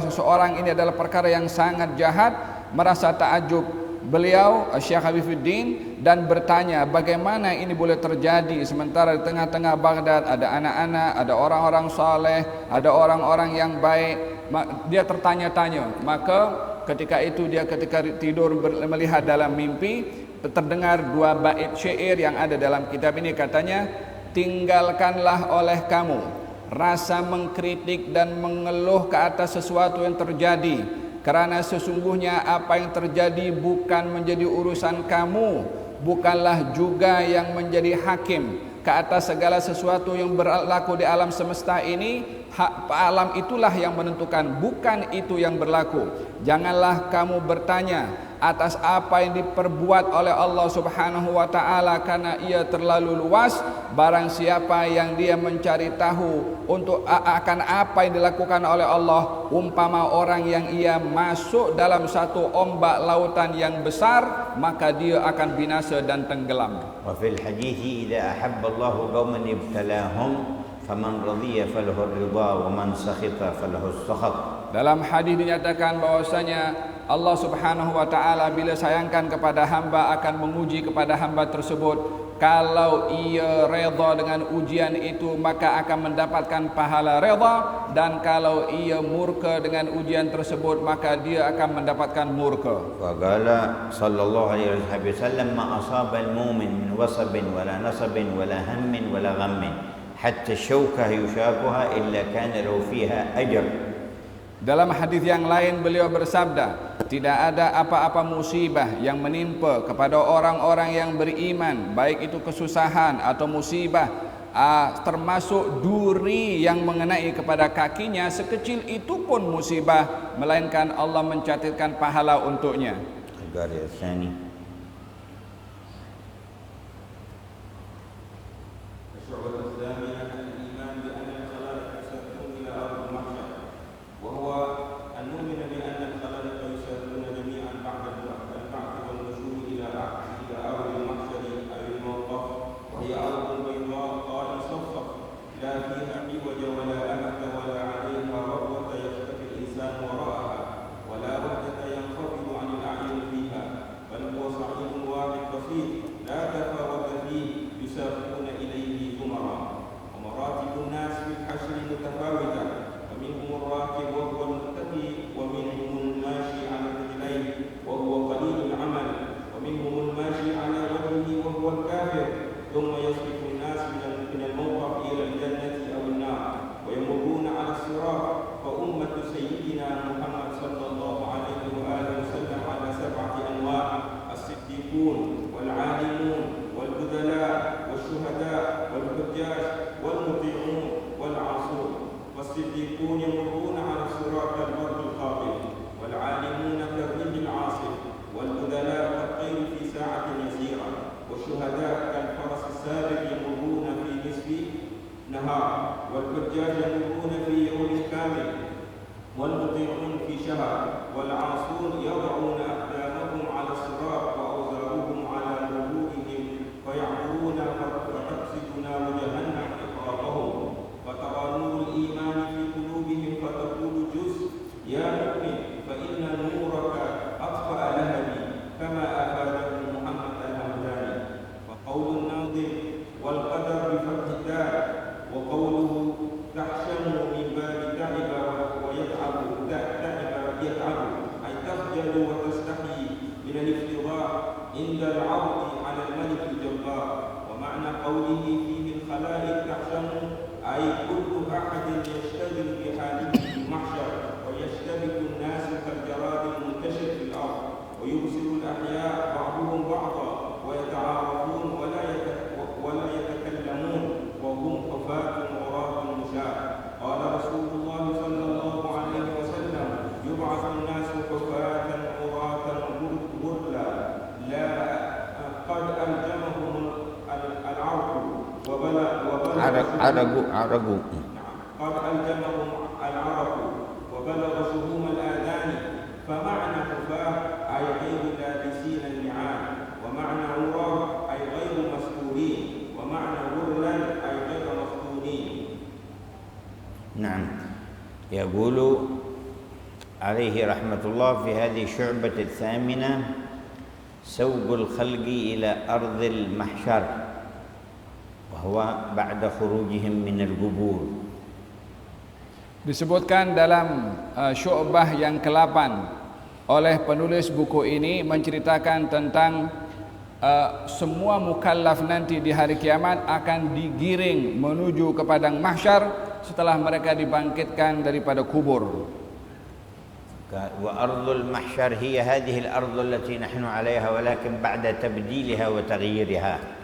seseorang ini adalah perkara yang sangat jahat. Merasa takjub beliau Syekh Hafizuddin dan bertanya bagaimana ini boleh terjadi sementara di tengah-tengah Baghdad ada anak-anak, ada orang-orang saleh, ada orang-orang yang baik. Dia tertanya-tanya. Maka ketika itu dia ketika tidur melihat dalam mimpi terdengar dua bait syair yang ada dalam kitab ini. Katanya, tinggalkanlah oleh kamu rasa mengkritik dan mengeluh ke atas sesuatu yang terjadi, kerana sesungguhnya apa yang terjadi bukan menjadi urusan kamu, bukanlah juga yang menjadi hakim ke atas segala sesuatu yang berlaku di alam semesta ini. Alam itulah yang menentukan, bukan itu yang berlaku. Janganlah kamu bertanya atas apa yang diperbuat oleh Allah Subhanahu wa taala karena ia terlalu luas. Barang siapa yang dia mencari tahu untuk akan apa yang dilakukan oleh Allah, umpama orang yang ia masuk dalam satu ombak lautan yang besar, maka dia akan binasa dan tenggelam. Wa fil hadits idza ahabba Allahu qauman ibtalahum faman radiya falahu ar-ridha wa man sakhita falahu as-sakhat. Dalam hadis dinyatakan bahwasanya Allah Subhanahu wa taala bila sayangkan kepada hamba akan menguji kepada hamba tersebut. Kalau ia redha dengan ujian itu maka akan mendapatkan pahala redha, dan kalau ia murka dengan ujian tersebut maka dia akan mendapatkan murka. Wa qala sallallahu alaihi wasallam ma asaba al-mu'min min wasabin wala nasabin wala hammin wala ghammin hatta syauka yushakuha illa kana lahu fiha ajr. Dalam hadis yang lain beliau bersabda, tidak ada apa-apa musibah yang menimpa kepada orang-orang yang beriman, baik itu kesusahan atau musibah, termasuk duri yang mengenai kepada kakinya, sekecil itu pun musibah, melainkan Allah mencatatkan pahala untuknya. ويبصر الأحياء بعضهم بعضا ويتعارفون ولا يتكلمون وهم حفاة عراة مشاة. قال رسول الله صلى الله عليه وسلم: يبعث الناس حفاة عراة غرلا لا قد ألجمهم العرق عرقوا قد ألجمهم العرق وبلغ شهوم الآذان. فمعنى حفاة أي غير لابسين النعال، ومعنى عراة أي غير مستورين، ومعنى غرلا أي غير مفتونين. نعم. يقول عليه رحمة الله في هذه الشعبة الثامنة: سوق الخلق إلى أرض المحشر، وهو بعد خروجهم من القبور. Disebutkan dalam syu'bah yang ke-8 oleh penulis buku ini menceritakan tentang semua mukallaf nanti di hari kiamat akan digiring menuju ke padang mahsyar setelah mereka dibangkitkan daripada kubur. وأرض المحشر هي هذه الأرض التي نحن عليها ولكن بعد تبديلها وتغييرها.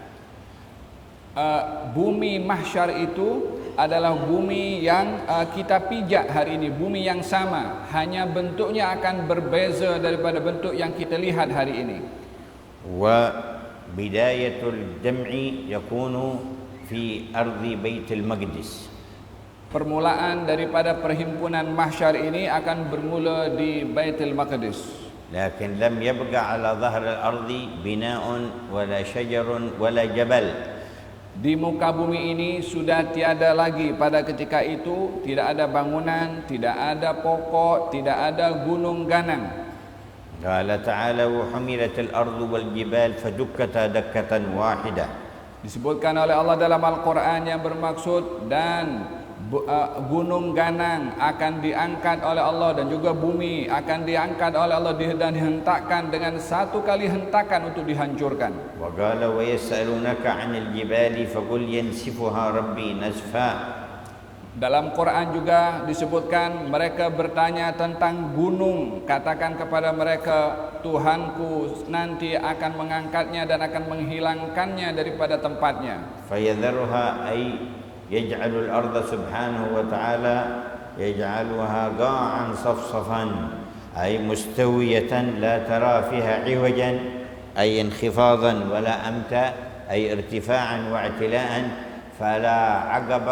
Bumi mahsyar itu adalah bumi yang kita pijak hari ini, bumi yang sama, hanya bentuknya akan berbeza daripada bentuk yang kita lihat hari ini. وبداية الجمع يكون في أرض بيت المقدس. Permulaan daripada perhimpunan mahsyar ini akan bermula di Baitul Maqdis. لكن لم يبقى على ظهر الأرض بناء ولا شجر ولا جبل. Di muka bumi ini sudah tiada lagi pada ketika itu, tidak ada bangunan, tidak ada pokok, tidak ada gunung ganang. قال تعالى: وحملت الأرض والجبال فدكتا دكة واحدة. Disebutkan oleh Allah dalam Al-Quran yang bermaksud dan gunung ganang akan diangkat oleh Allah dan juga bumi akan diangkat oleh Allah dan dihentakkan dengan satu kali hentakan untuk dihancurkan. وقال: ويسألونك عن الجبال فقل ينسفها ربي نسفا. Dalam Quran juga disebutkan mereka bertanya tentang gunung, katakan kepada mereka, Tuhanku nanti akan mengangkatnya dan akan menghilangkannya daripada tempatnya. فيذرها أي يجعل الأرض سبحانه وتعالى يجعلها قاعا صفصفا أي مستوية لا ترى فيها عوجا أي انخفاضا ولا أمتا أي ارتفاعا واعتلاء، فلا عقب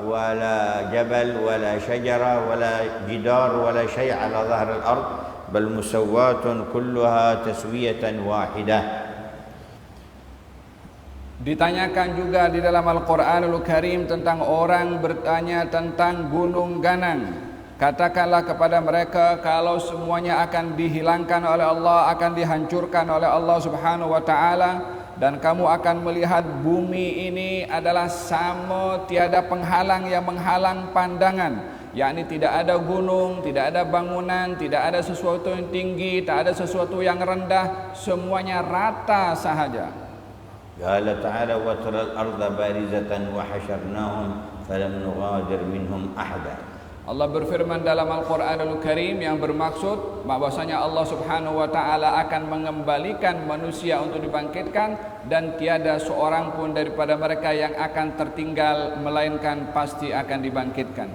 ولا جبل ولا شجرة ولا جدار ولا شيء على ظهر الأرض، بل مسوات كلها تسوية واحدة. Ditanyakan juga di dalam Al-Quranul Karim tentang orang bertanya tentang gunung ganang. Katakanlah kepada mereka, kalau semuanya akan dihilangkan oleh Allah, akan dihancurkan oleh Allah Subhanahu wa taala, dan kamu akan melihat bumi ini adalah sama, tiada penghalang yang menghalang pandangan, yakni tidak ada gunung, tidak ada bangunan, tidak ada sesuatu yang tinggi, tak ada sesuatu yang rendah, semuanya rata sahaja. قال تعالى: وترى الأرض بارزة وحشرناهم فلم نغادر منهم أحدا. Allah berfirman dalam Al-Quranul Karim yang bermaksud bahwasanya Allah Subhanahu wa taala akan mengembalikan manusia untuk dibangkitkan dan tiada seorang pun daripada mereka yang akan tertinggal melainkan pasti akan dibangkitkan.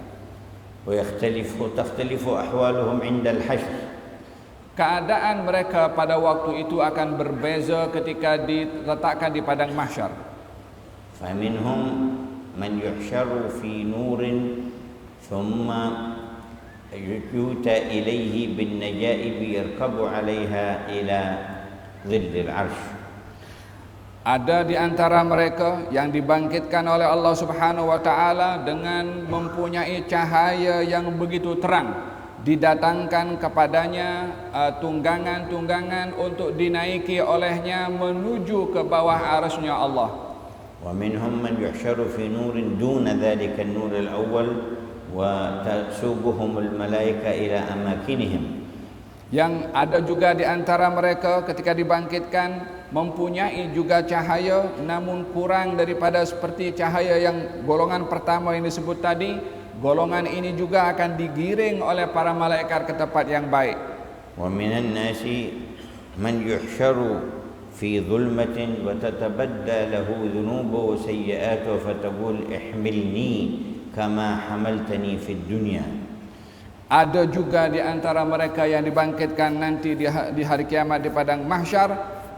وتختلف أحوالهم عند الحشر. Keadaan mereka pada waktu itu akan berbeza ketika diletakkan di padang mahsyar. فمنهم من يحشر في نور ثم يؤتى إليه بالنجائب يركب عليها إلى ظل العرش. Ada di antara mereka yang dibangkitkan oleh Allah Subhanahu wa taala dengan mempunyai cahaya yang begitu terang. Didatangkan kepadanya tunggangan-tunggangan untuk dinaiki olehnya menuju ke bawah arsy-Nya Allah. ومنهم من يحشر في نور دون ذلك النور الأول وتسوقهم الملائكة إلى أماكنهم. Yang ada juga di antara mereka ketika dibangkitkan mempunyai juga cahaya namun kurang daripada seperti cahaya yang golongan pertama yang disebut tadi. Golongan ini juga akan digiring oleh para malaikat ke tempat yang baik. ومن الناس من يحشر في ظلمة وتتبدى له ذنوبه وسيئاته فتقول احملني كما حملتني في الدنيا. Ada juga di antara mereka yang dibangkitkan nanti di hari kiamat di padang mahsyar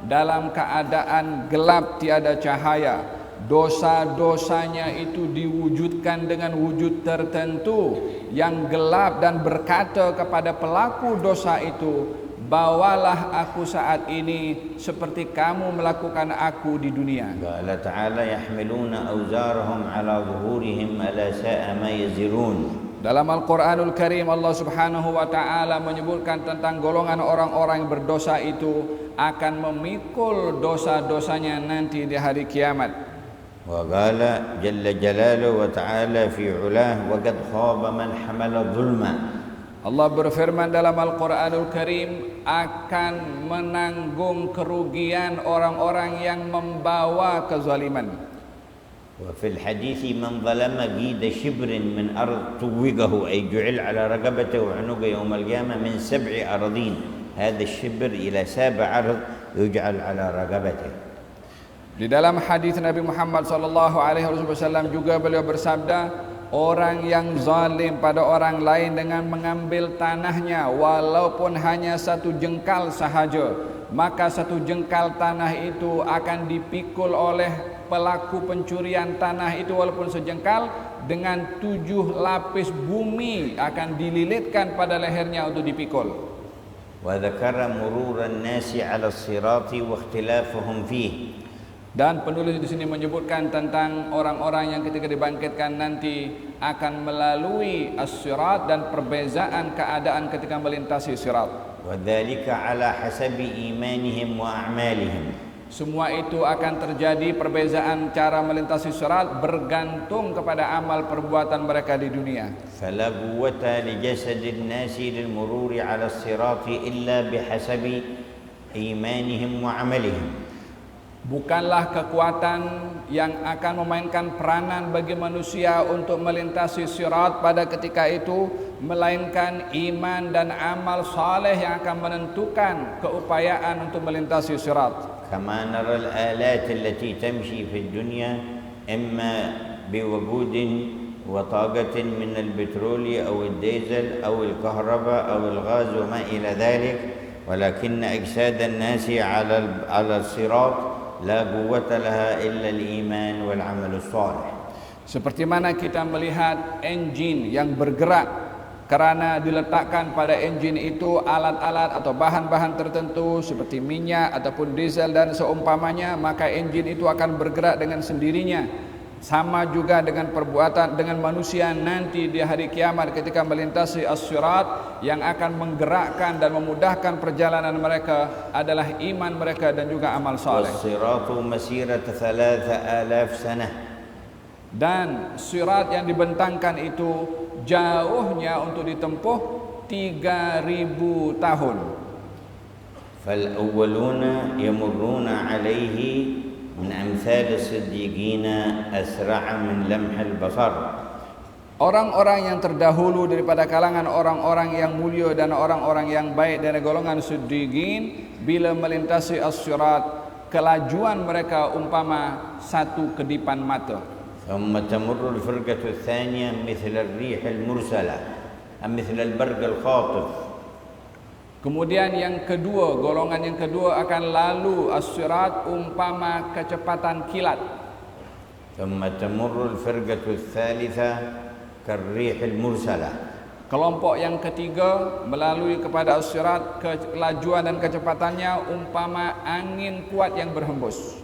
dalam keadaan gelap tiada cahaya. Dosa-dosanya itu diwujudkan dengan wujud tertentu yang gelap dan berkata kepada pelaku dosa itu, bawalah aku saat ini seperti kamu melakukan aku di dunia. قال تعالى يحملون أوزارهم على ظهورهم ألا ساء ما يزرون. Dalam Al-Quranul Karim Allah Subhanahu wa Ta'ala menyebutkan tentang golongan orang-orang yang berdosa itu akan memikul dosa-dosanya nanti di hari kiamat. وقال جل جلاله وتعالى في علاه وقد خاب من حمل ظلما. Allah berfirman dalam Al-Quranul Karim akan menanggung kerugian orang-orang yang membawa kezaliman. وفي الحديث من ظلم قيد شبر من أرض طوقه أي جعل على رقبته وعنقه يوم القيامة من 7 أراضين. هذا الشبر إلى 7 أرض يجعل على رقبته. Di dalam hadis Nabi Muhammad SAW juga beliau bersabda, orang yang zalim pada orang lain dengan mengambil tanahnya walaupun hanya 1 jengkal sahaja, maka 1 jengkal tanah itu akan dipikul oleh pelaku pencurian tanah itu walaupun sejengkal dengan 7 lapis bumi akan dililitkan pada lehernya untuk dipikul. وذكر مرور الناس على الصراط واختلافهم فيه. Dan penulis di sini menyebutkan tentang orang-orang yang ketika dibangkitkan nanti akan melalui as-sirat dan perbezaan keadaan ketika melintasi sirat. وذلك على حسب إيمانهم وأعمالهم. Semua itu akan terjadi perbezaan cara melintasi sirat bergantung kepada amal perbuatan mereka di dunia. فلا قوة لجسد الناس للمرور على الصراط إلا بحسب إيمانهم وعملهم. Bukanlah kekuatan yang akan memainkan peranan bagi manusia untuk melintasi sirat pada ketika itu, melainkan iman dan amal saleh yang akan menentukan keupayaan untuk melintasi sirat. كما نرى الآلات التي تمشي في الدنيا إما بوقود وطاقة من البترول أو الديزل أو الكهرباء أو الغاز وما إلى ذلك، ولكن أجساد الناس على الصراط لا قوة لها إلا الإيمان والعمل الصالح. Seperti mana kita melihat enjin yang bergerak karena diletakkan pada enjin itu alat-alat atau bahan-bahan tertentu seperti minyak ataupun diesel dan seumpamanya, maka enjin itu akan bergerak dengan sendirinya. Sama juga dengan perbuatan dengan manusia nanti di hari kiamat ketika melintasi as-sirat, yang akan menggerakkan dan memudahkan perjalanan mereka adalah iman mereka dan juga amal saleh. والصراط مسيرة 3000 سنة. Dan sirat yang dibentangkan itu jauhnya untuk ditempuh 3000 tahun. فالأولون يمرون عليه من أمثال الصديقين أسرع من لمح البصر. Orang-orang yang terdahulu daripada kalangan orang-orang yang mulia dan orang-orang yang baik dari golongan siddiqin, bila melintasi as-sirat, kelajuan mereka umpama 1 kedipan mata. ثم تمر الفرقة الثانية مثل الريح المرسلة أم مثل البرق الخاطف. Kemudian yang kedua, golongan yang kedua akan lalu as-sirat umpama kecepatan kilat. ثم تمر الفرقة الثالثة كالريح المرسلة. Kelompok yang ketiga melalui kepada as-sirat, kelajuan dan kecepatannya umpama angin kuat yang berhembus.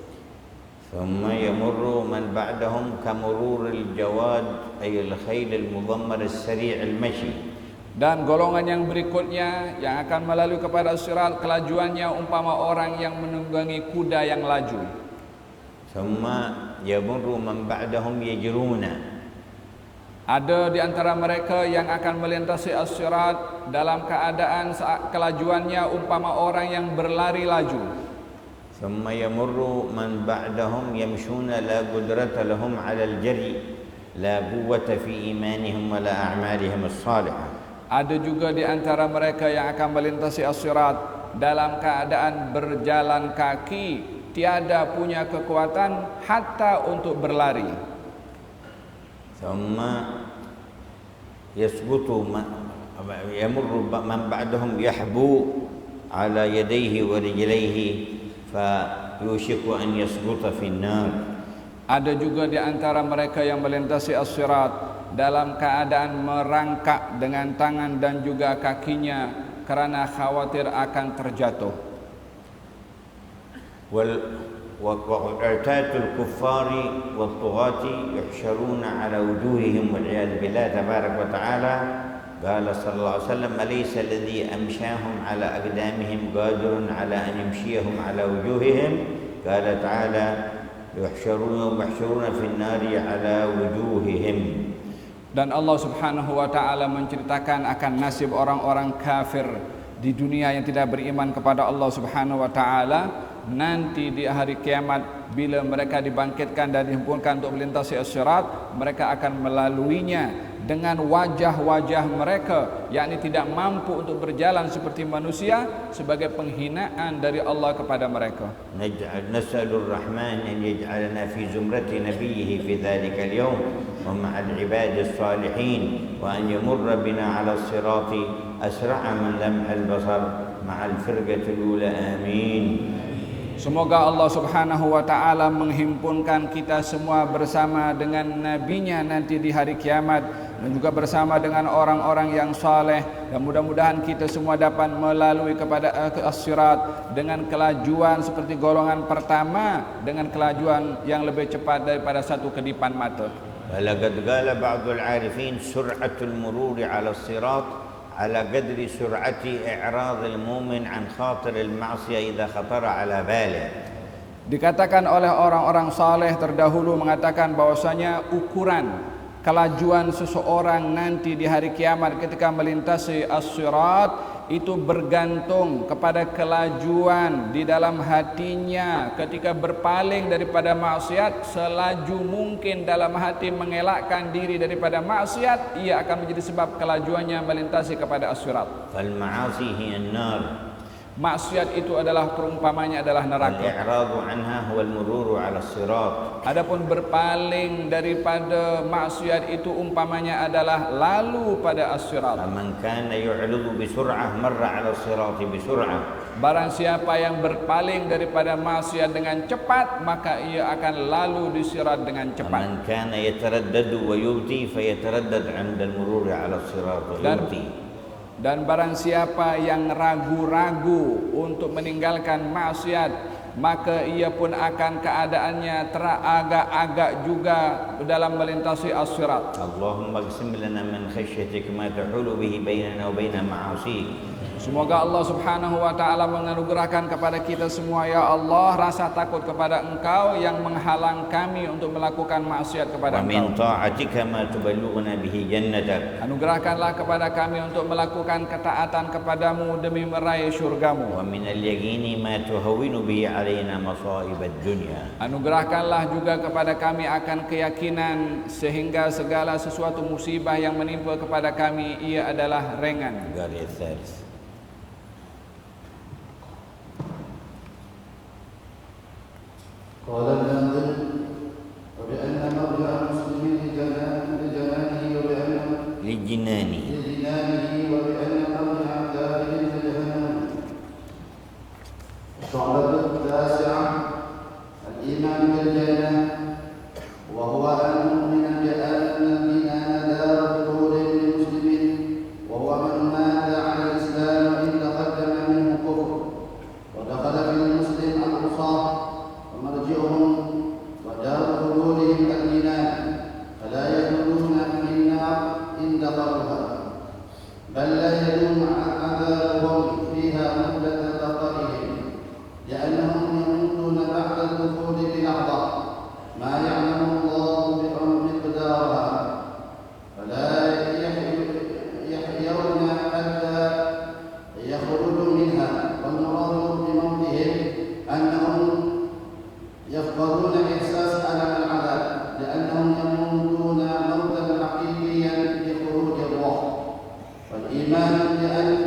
ثم يمر من بعدهم كمرور الجواد أي الخيل المضمر السريع المشي. Dan golongan yang berikutnya yang akan melalui kepada as-sirat, kelajuannya umpama orang yang menunggangi kuda yang laju. ثم يمر من بعدهم يجرون. Ada di antara mereka yang akan melintasi as-sirat dalam keadaan kelajuannya umpama orang yang berlari laju. ثم يمر من بعدهم يمشون لا قدرة لهم على الجري لا قوة في إيمانهم ولا أعمالهم الصالحة. Ada juga di antara mereka yang akan melintasi as-sirat dalam keadaan berjalan kaki, tiada punya kekuatan hatta untuk berlari. ثم يسقط يمر من بعدهم يحبو على يديه ورجليه فيوشك أن يسقط في النار. Ada juga di antara mereka yang melintasi as-sirat dalam keadaan merangkak dengan tangan dan juga kakinya karena khawatir akan terjatuh. وعتاة الكفار والطغاة يحشرون على وجوههم والعياذ بالله تبارك وتعالى. قال صلى الله عليه وسلم: أليس الذي أمشاهم على أقدامهم قادر على أن يمشيهم على وجوههم؟ قال تعالى: يحشرون في النار على وجوههم. Dan Allah Subhanahu wa taala menceritakan akan nasib orang-orang kafir di dunia yang tidak beriman kepada Allah Subhanahu wa taala. Nanti di hari kiamat bila mereka dibangkitkan dan dihimpunkan untuk melintasi as-sirat, mereka akan melaluinya dengan wajah-wajah mereka, yakni tidak mampu untuk berjalan seperti manusia, sebagai penghinaan dari Allah kepada mereka. نسأل الرحمن أن يجعلنا في زمرة نبيه في ذلك اليوم ومع العباد الصالحين، وأن يمر بنا على الصراط أسرع من لمح البصر مع الفرقة الأولى. آمين. Semoga Allah Subhanahu wa taala menghimpunkan kita semua bersama dengan nabinya nanti di hari kiamat, dan juga bersama dengan orang-orang yang saleh, dan mudah-mudahan kita semua dapat melalui kepada as-sirat dengan kelajuan seperti golongan pertama, dengan kelajuan yang lebih cepat daripada satu kedipan mata. ولقد قال بعض العارفين: سرعة المرور على الصراط على قدر سرعة إعراض المؤمن عن خاطر المعصية إذا خطر على باله. Dikatakan oleh orang-orang saleh terdahulu mengatakan bahwasanya ukuran kelajuan seseorang nanti di hari kiamat ketika melintasi as-sirat itu bergantung kepada kelajuan di dalam hatinya ketika berpaling daripada maksiat. Selaju mungkin dalam hati mengelakkan diri daripada maksiat, ia akan menjadi sebab kelajuannya melintasi kepada as-sirat. فالمعاصي هي النار. Maksiat itu adalah perumpamannya adalah neraka. والإعراض عنها هو المرور على الصراط. Adapun berpaling daripada maksiat itu umpamanya adalah lalu pada as-sirat. فمن كان يعرض بسرعة مر على الصراط بسرعة. Barang siapa yang berpaling daripada maksiat dengan cepat, maka ia akan lalu di sirat dengan cepat. ومن كان يتردد ويبتي فيتردد عند المرور على الصراط ويبتي. Dan barang siapa yang ragu-ragu untuk meninggalkan maksiat, maka ia pun akan keadaannya teragak-agak juga dalam melintasi as-sirat. اللهم اقسم لنا من خشيتك ما تحول به بيننا وبين معاصيك. Semoga Allah Subhanahu wa taala menganugerahkan kepada kita semua, ya Allah, rasa takut kepada Engkau yang menghalang kami untuk melakukan maksiat kepada ومن Engkau. طاعتك ما تبلغنا به جنتك. Anugerahkanlah kepada kami untuk melakukan ketaatan kepadamu demi meraih syurgamu. ومن اليقين ما تهون به علينا مصائب الدنيا. Anugerahkanlah juga kepada kami akan keyakinan sehingga segala sesuatu musibah yang menimpa kepada kami ia adalah ringan. قال الثالث. قال الناظم: وبأن مرجع المسلمين لجنانه لجنانه وبأن مرجع الكافر لجهنم. الشعبة التاسعة: الإيمان بالجنة، وهو أن نؤمن بأن الجنان دار خلود للمسلمين، وهو من مات على الإسلام إن تقدم منه كفر ودخل في المسلم العصاة، ومرجعهم ودار خلودهم الجنان، فلا يخلدون في النار إن دخلوها، بل لا يدوم عذابهم فيها مدة بقائهم، لأنهم يموتون بعد الدخول بلحظة ما يعلم الله بمقدارها، فلا يحيون حتى يخرجوا منها. والمراد بموتهم أنهم يفقدون إحساس ألم العذاب، لأنهم يموتون موتا حقيقيا بخروج الروح. والإيمان بأن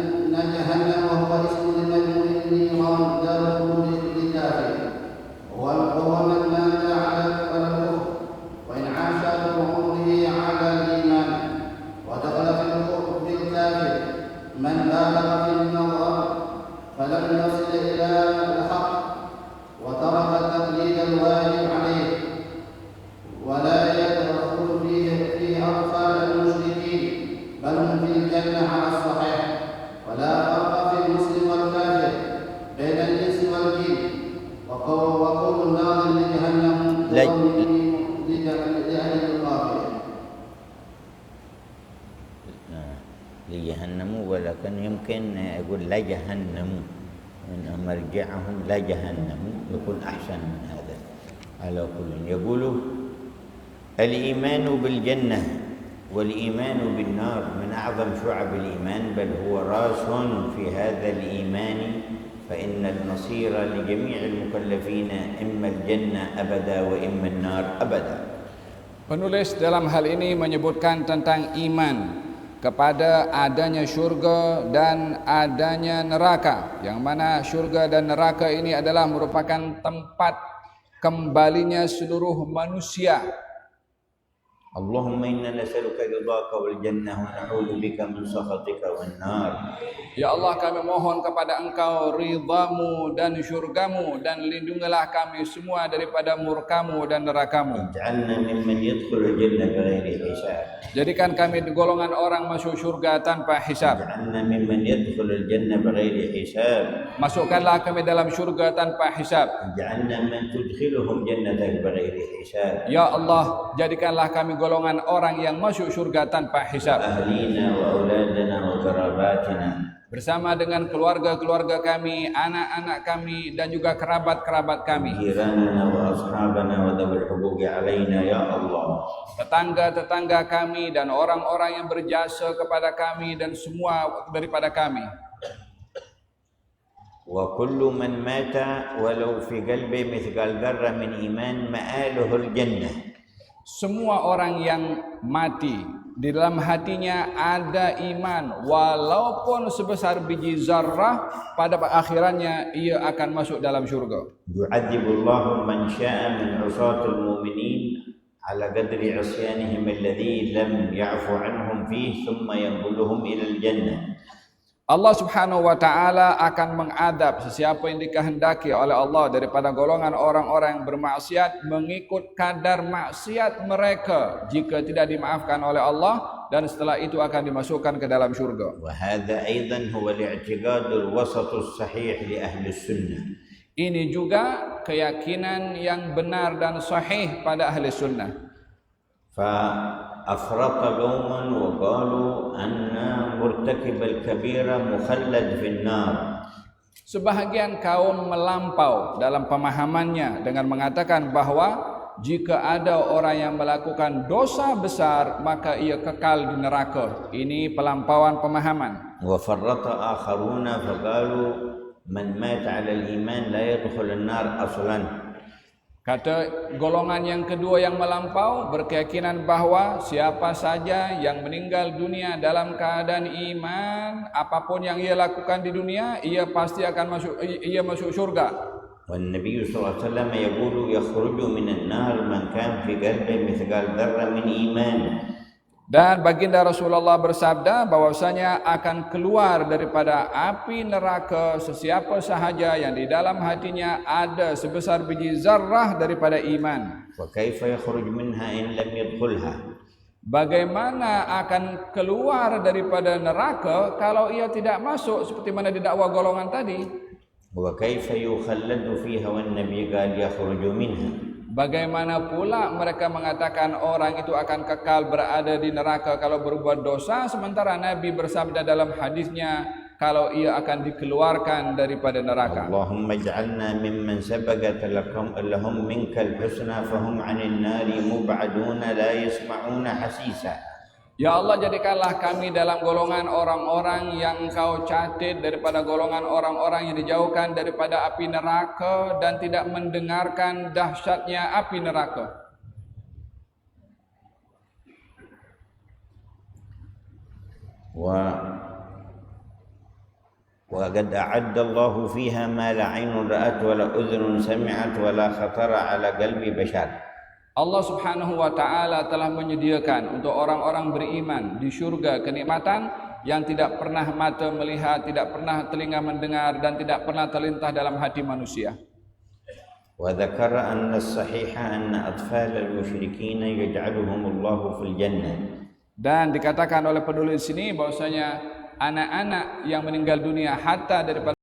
جهنم ولكن يمكن أقول لا جهنم إن مرجعهم لا جهنم يكون أحسن من هذا. على كل يقول الإيمان بالجنة والإيمان بالنار من أعظم شعب الإيمان، بل هو راس في هذا الإيمان، فإن المصير لجميع المكلفين إما الجنة أبدا وإما النار أبدا. Penulis dalam hal ini menyebutkan tentang iman kepada adanya syurga dan adanya neraka, yang mana syurga dan neraka ini adalah merupakan tempat kembalinya seluruh manusia. Allahumma inna nas'aluka ridhaka wal jannah wa na'udzu bika min sakhatika wan nar. Ya Allah, kami mohon kepada Engkau ridhamu dan syurgamu, dan lindungilah kami semua daripada murkamu dan nerakamu. Ij'alna mimman yadkhulul jannah bighairi hisab. Jadikan kami golongan orang masuk syurga tanpa hisab. Ij'alna mimman yadkhulul jannah bighairi hisab. Masukkanlah kami dalam syurga tanpa hisab. Ij'alna man tudkhiluhum jannatak bighairi hisab. Ya Allah, jadikanlah kami golongan orang yang masuk syurga tanpa hisab. Ahlina wa auladana wa qarabatina. Bersama dengan keluarga-keluarga kami, anak-anak kami, dan juga kerabat-kerabat kami. Jiranana wa ashabana wa dhawil huquqi alaina ya Allah. Tetangga-tetangga kami dan orang-orang yang berjasa kepada kami dan semua daripada kami. Wa kullu man mata walau fi qalbi mithqal dzarrah min iman ma'aluhul jannah. Semua orang yang mati di dalam hatinya ada iman, walaupun sebesar biji zarrah, pada akhirannya ia akan masuk dalam syurga. Yu'adzibullahu man syaa min 'usatil mu'minin ala qadri 'isyanihim alladhi lam ya'fu 'anhum fihi thumma yanquluhum ila al-jannah. Allah Subhanahu wa taala akan mengadab sesiapa yang dikehendaki oleh Allah daripada golongan orang-orang yang bermaksiat mengikut kadar maksiat mereka jika tidak dimaafkan oleh Allah, dan setelah itu akan dimasukkan ke dalam syurga. Wa hadha aidan huwa al-i'tiqadul wasatus sahih li ahli sunnah. Ini juga keyakinan yang benar dan sahih pada ahli sunnah. فأفرط قوما وقالوا أن مرتكب الكبيرة مخلد في النار. Sebahagian kaum melampau dalam pemahamannya dengan mengatakan bahwa jika ada orang yang melakukan dosa besar maka ia kekal di neraka. Ini pelampauan pemahaman. وفرط آخرون فقالوا من مات على الإيمان لا يدخل النار أصلا. Kata golongan yang kedua yang melampau berkeyakinan bahawa siapa saja yang meninggal dunia dalam keadaan iman, apapun yang ia lakukan di dunia, ia pasti akan masuk syurga. والنبي صلى الله عليه وسلم يقول يخرج من النار من كان في قلبه مثقال ذرة من إيمان. Dan baginda Rasulullah bersabda bahwasanya akan keluar daripada api neraka sesiapa sahaja yang di dalam hatinya ada sebesar biji zarrah daripada iman. وكيف يخرج منها إن لم يدخلها. Bagaimana akan keluar daripada neraka kalau ia tidak masuk, seperti mana didakwa golongan tadi? وكيف يخلد فيها والنبي قال يخرج منها. Bagaimana pula mereka mengatakan orang itu akan kekal berada di neraka kalau berbuat dosa, sementara Nabi bersabda dalam hadisnya kalau ia akan dikeluarkan daripada neraka. Allahumma ij'alna mimman sabaqat lahum minkal husna fahum 'anil nari mub'aduna la yasma'una hasisa. Ya Allah, jadikanlah kami dalam golongan orang-orang yang Engkau catat daripada golongan orang-orang yang dijauhkan daripada api neraka dan tidak mendengarkan dahsyatnya api neraka. وقد أعد الله فيها ما لا عين رأت ولا أذن سمعت ولا خطر على قلب بشر. Allah Subhanahu wa taala telah menyediakan untuk orang-orang beriman di syurga kenikmatan yang tidak pernah mata melihat, tidak pernah telinga mendengar, dan tidak pernah terlintas dalam hati manusia. وذكر أن الصحيح أن أطفال المشركين يجعلهم الله في الجنة. Dan dikatakan oleh penulis sini bahwasanya anak-anak yang meninggal dunia hatta daripada